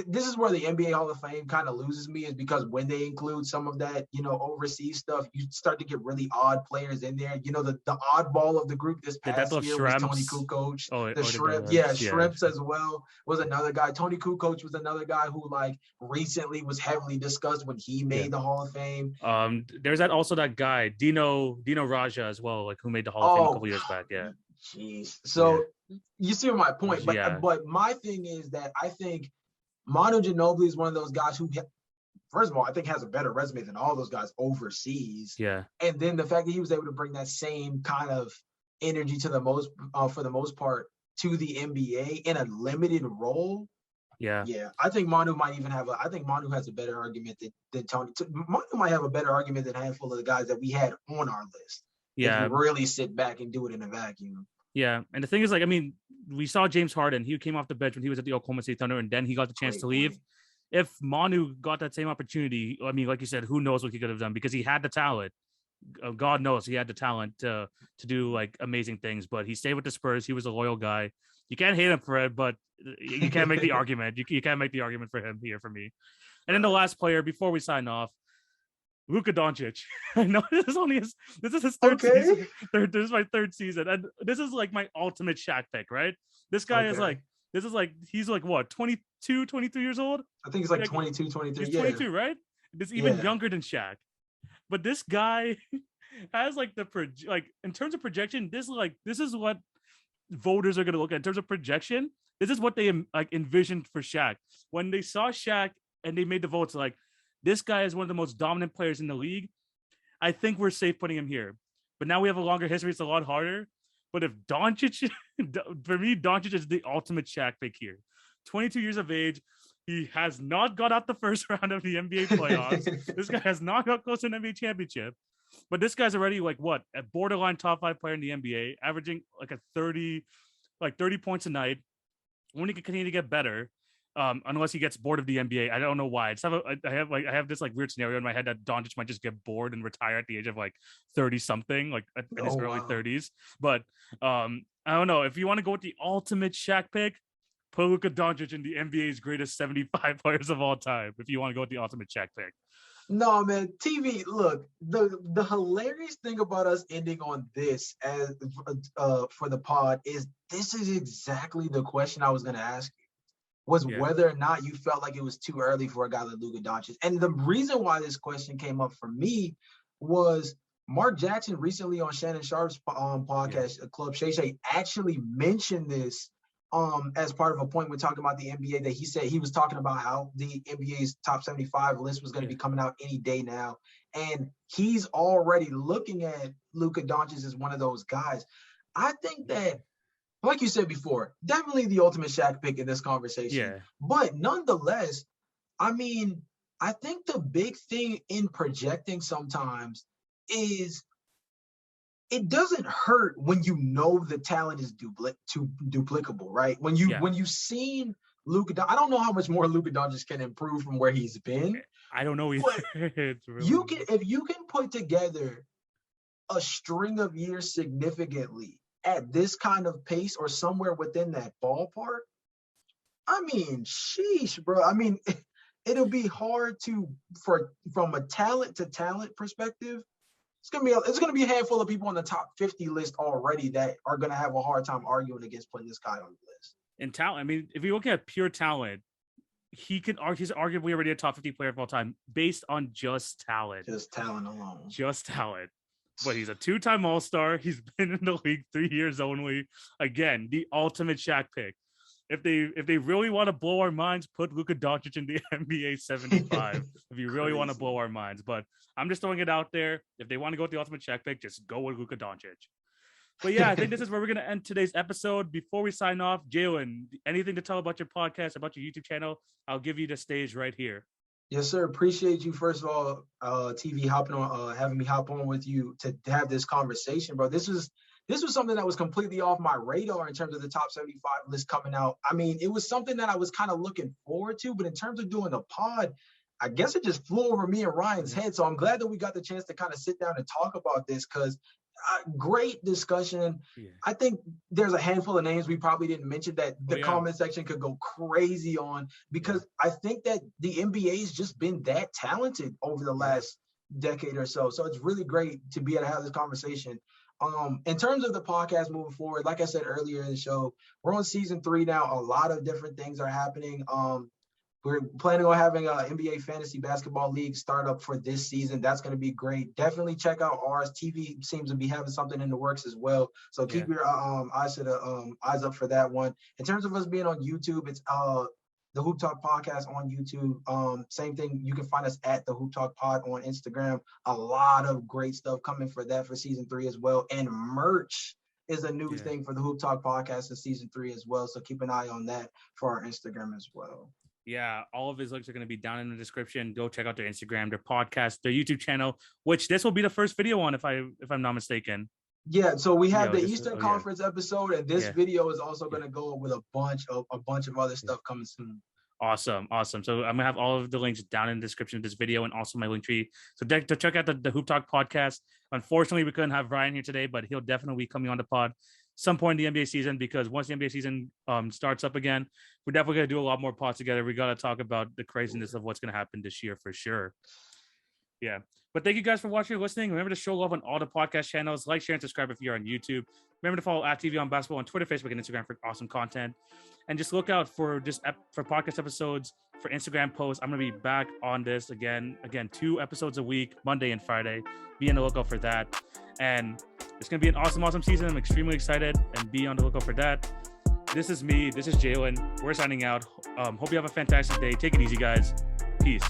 this is where the NBA Hall of Fame kind of loses me, is because when they include some of that, overseas stuff, you start to get really odd players in there. The oddball of the group this past year was Tony Kukoc. The Shrimp, Shrimps as well was another guy. Tony Kukoc was another guy who recently was heavily discussed when he made the Hall of Fame. There's that guy, Dino Raja as well, who made the Hall of Fame a couple years back. Yeah. Jeez. So you see my point, but my thing is that I think Manu Ginobili is one of those guys who, first of all, I think has a better resume than all those guys overseas. Yeah. And then the fact that he was able to bring that same kind of energy for the most part, to the NBA in a limited role. Yeah. Yeah. I think Manu might even I think Manu has a better argument than Tony. Manu might have a better argument than a handful of the guys that we had on our list. Yeah. If you really sit back and do it in a vacuum. Yeah, and the thing is, we saw James Harden. He came off the bench when he was at the Oklahoma City Thunder, and then he got the chance to leave. If Manu got that same opportunity, like you said, who knows what he could have done, because he had the talent. God knows he had the talent to do amazing things, but he stayed with the Spurs. He was a loyal guy. You can't hate him for it, but you can't make the argument. You can't make the argument for him here for me. And then the last player before we sign off, Luka Doncic. I know this is his third season. This is my third season, and this is my ultimate Shaq pick, right? This guy is he's what, 22, 23 years old? I think he's 22, 23. He's 22, right? This even younger than Shaq. But this guy has in terms of projection, this is what voters are going to look at in terms of projection. This is what they envisioned for Shaq when they saw Shaq and they made the votes. This guy is one of the most dominant players in the league. I think we're safe putting him here. But now we have a longer history. It's a lot harder. But if Doncic, for me, Doncic is the ultimate Shaq pick here. 22 years of age. He has not got out the first round of the NBA playoffs. This guy has not got close to an NBA championship. But this guy's already a borderline top 5 player in the NBA, averaging 30 points a night. Only can continue to get better. Unless he gets bored of the NBA. I don't know why. I have this weird scenario in my head that Doncic might just get bored and retire at the age of 30 something, in his early 30s. But I don't know. If you want to go with the ultimate Shaq pick, put Luka Doncic in the NBA's greatest 75 players of all time. If you want to go with the ultimate Shaq pick. No, man. TV. Look, the hilarious thing about us ending on this as for the pod is this is exactly the question I was going to ask you. Was whether or not you felt like it was too early for a guy like Luka Doncic. And the reason why this question came up for me was Mark Jackson recently on Shannon Sharp's podcast, Club Shay Shay, actually mentioned this as part of a point when talking about the NBA, that he said he was talking about how the NBA's top 75 list was going to be coming out any day now. And he's already looking at Luka Doncic as one of those guys. I think that, like you said before, definitely the ultimate Shaq pick in this conversation. Yeah. But nonetheless, I think the big thing in projecting sometimes is it doesn't hurt when you know the talent is duplicable, right? When you've seen Luka, I don't know how much more Luka Doncic can improve from where he's been. I don't know either. If you can put together a string of years significantly at this kind of pace or somewhere within that ballpark, sheesh, bro. It'll be hard from a talent to talent perspective. It's gonna be a handful of people on the top 50 list already that are gonna have a hard time arguing against putting this guy on the list. In talent, if you look at pure talent, he's arguably already a top 50 player of all time based on just talent. Just talent alone. Just talent. But he's a 2-time All-Star. He's been in the league 3 years only. Again, the ultimate Shaq pick. If they really want to blow our minds, put Luka Doncic in the NBA 75. If you really want to blow our minds. But I'm just throwing it out there. If they want to go with the ultimate Shaq pick, just go with Luka Doncic. But yeah, I think this is where we're going to end today's episode. Before we sign off, Jalon, anything to tell about your podcast, about your YouTube channel? I'll give you the stage right here. Yes, sir. Appreciate you, first of all, TV, hopping on, having me hop on with you to have this conversation, bro. This was something that was completely off my radar in terms of the top 75 list coming out. It was something that I was kind of looking forward to, but in terms of doing a pod, I guess it just flew over me and Ryan's head. So I'm glad that we got the chance to kind of sit down and talk about this, because Great discussion. Yeah. I think there's a handful of names we probably didn't mention that the comment section could go crazy on, because I think that the NBA's just been that talented over the last decade or so. So it's really great to be able to have this conversation. In terms of the podcast moving forward, like I said earlier in the show, we're on season 3 now. A lot of different things are happening. We're planning on having an NBA Fantasy Basketball League start up for this season. That's going to be great. Definitely check out ours. TV seems to be having something in the works as well. So keep your eyes up for that one. In terms of us being on YouTube, it's the HoopTalk Podcast on YouTube. Same thing. You can find us at the HoopTalk Pod on Instagram. A lot of great stuff coming for that for season 3 as well. And merch is a new thing for the HoopTalk Podcast in season 3 as well. So keep an eye on that for our Instagram as well. Yeah, all of his links are going to be down in the description. Go check out their Instagram, their podcast, their YouTube channel, which this will be the first video on, if I'm not mistaken. Yeah, so we have the Eastern Conference episode, and this video is also going to go with a bunch of other stuff coming soon. Awesome. So I'm gonna have all of the links down in the description of this video, and also my link tree. So to check out the HoopTalk podcast. Unfortunately, we couldn't have Ryan here today, but he'll definitely be coming on the pod some point in the NBA season, because once the NBA season starts up again, we're definitely gonna do a lot more pods together. We gotta talk about the craziness of what's gonna happen this year for sure. Yeah. But thank you guys for watching and listening. Remember to show love on all the podcast channels. Like, share, and subscribe if you're on YouTube. Remember to follow @TV on Basketball on Twitter, Facebook, and Instagram for awesome content. And just look out for for podcast episodes, for Instagram posts. I'm going to be back on this again, 2 episodes a week, Monday and Friday. Be on the lookout for that. And it's going to be an awesome season. I'm extremely excited, and be on the lookout for that. This is me. This is Jalon. We're signing out. Hope you have a fantastic day. Take it easy, guys. Peace.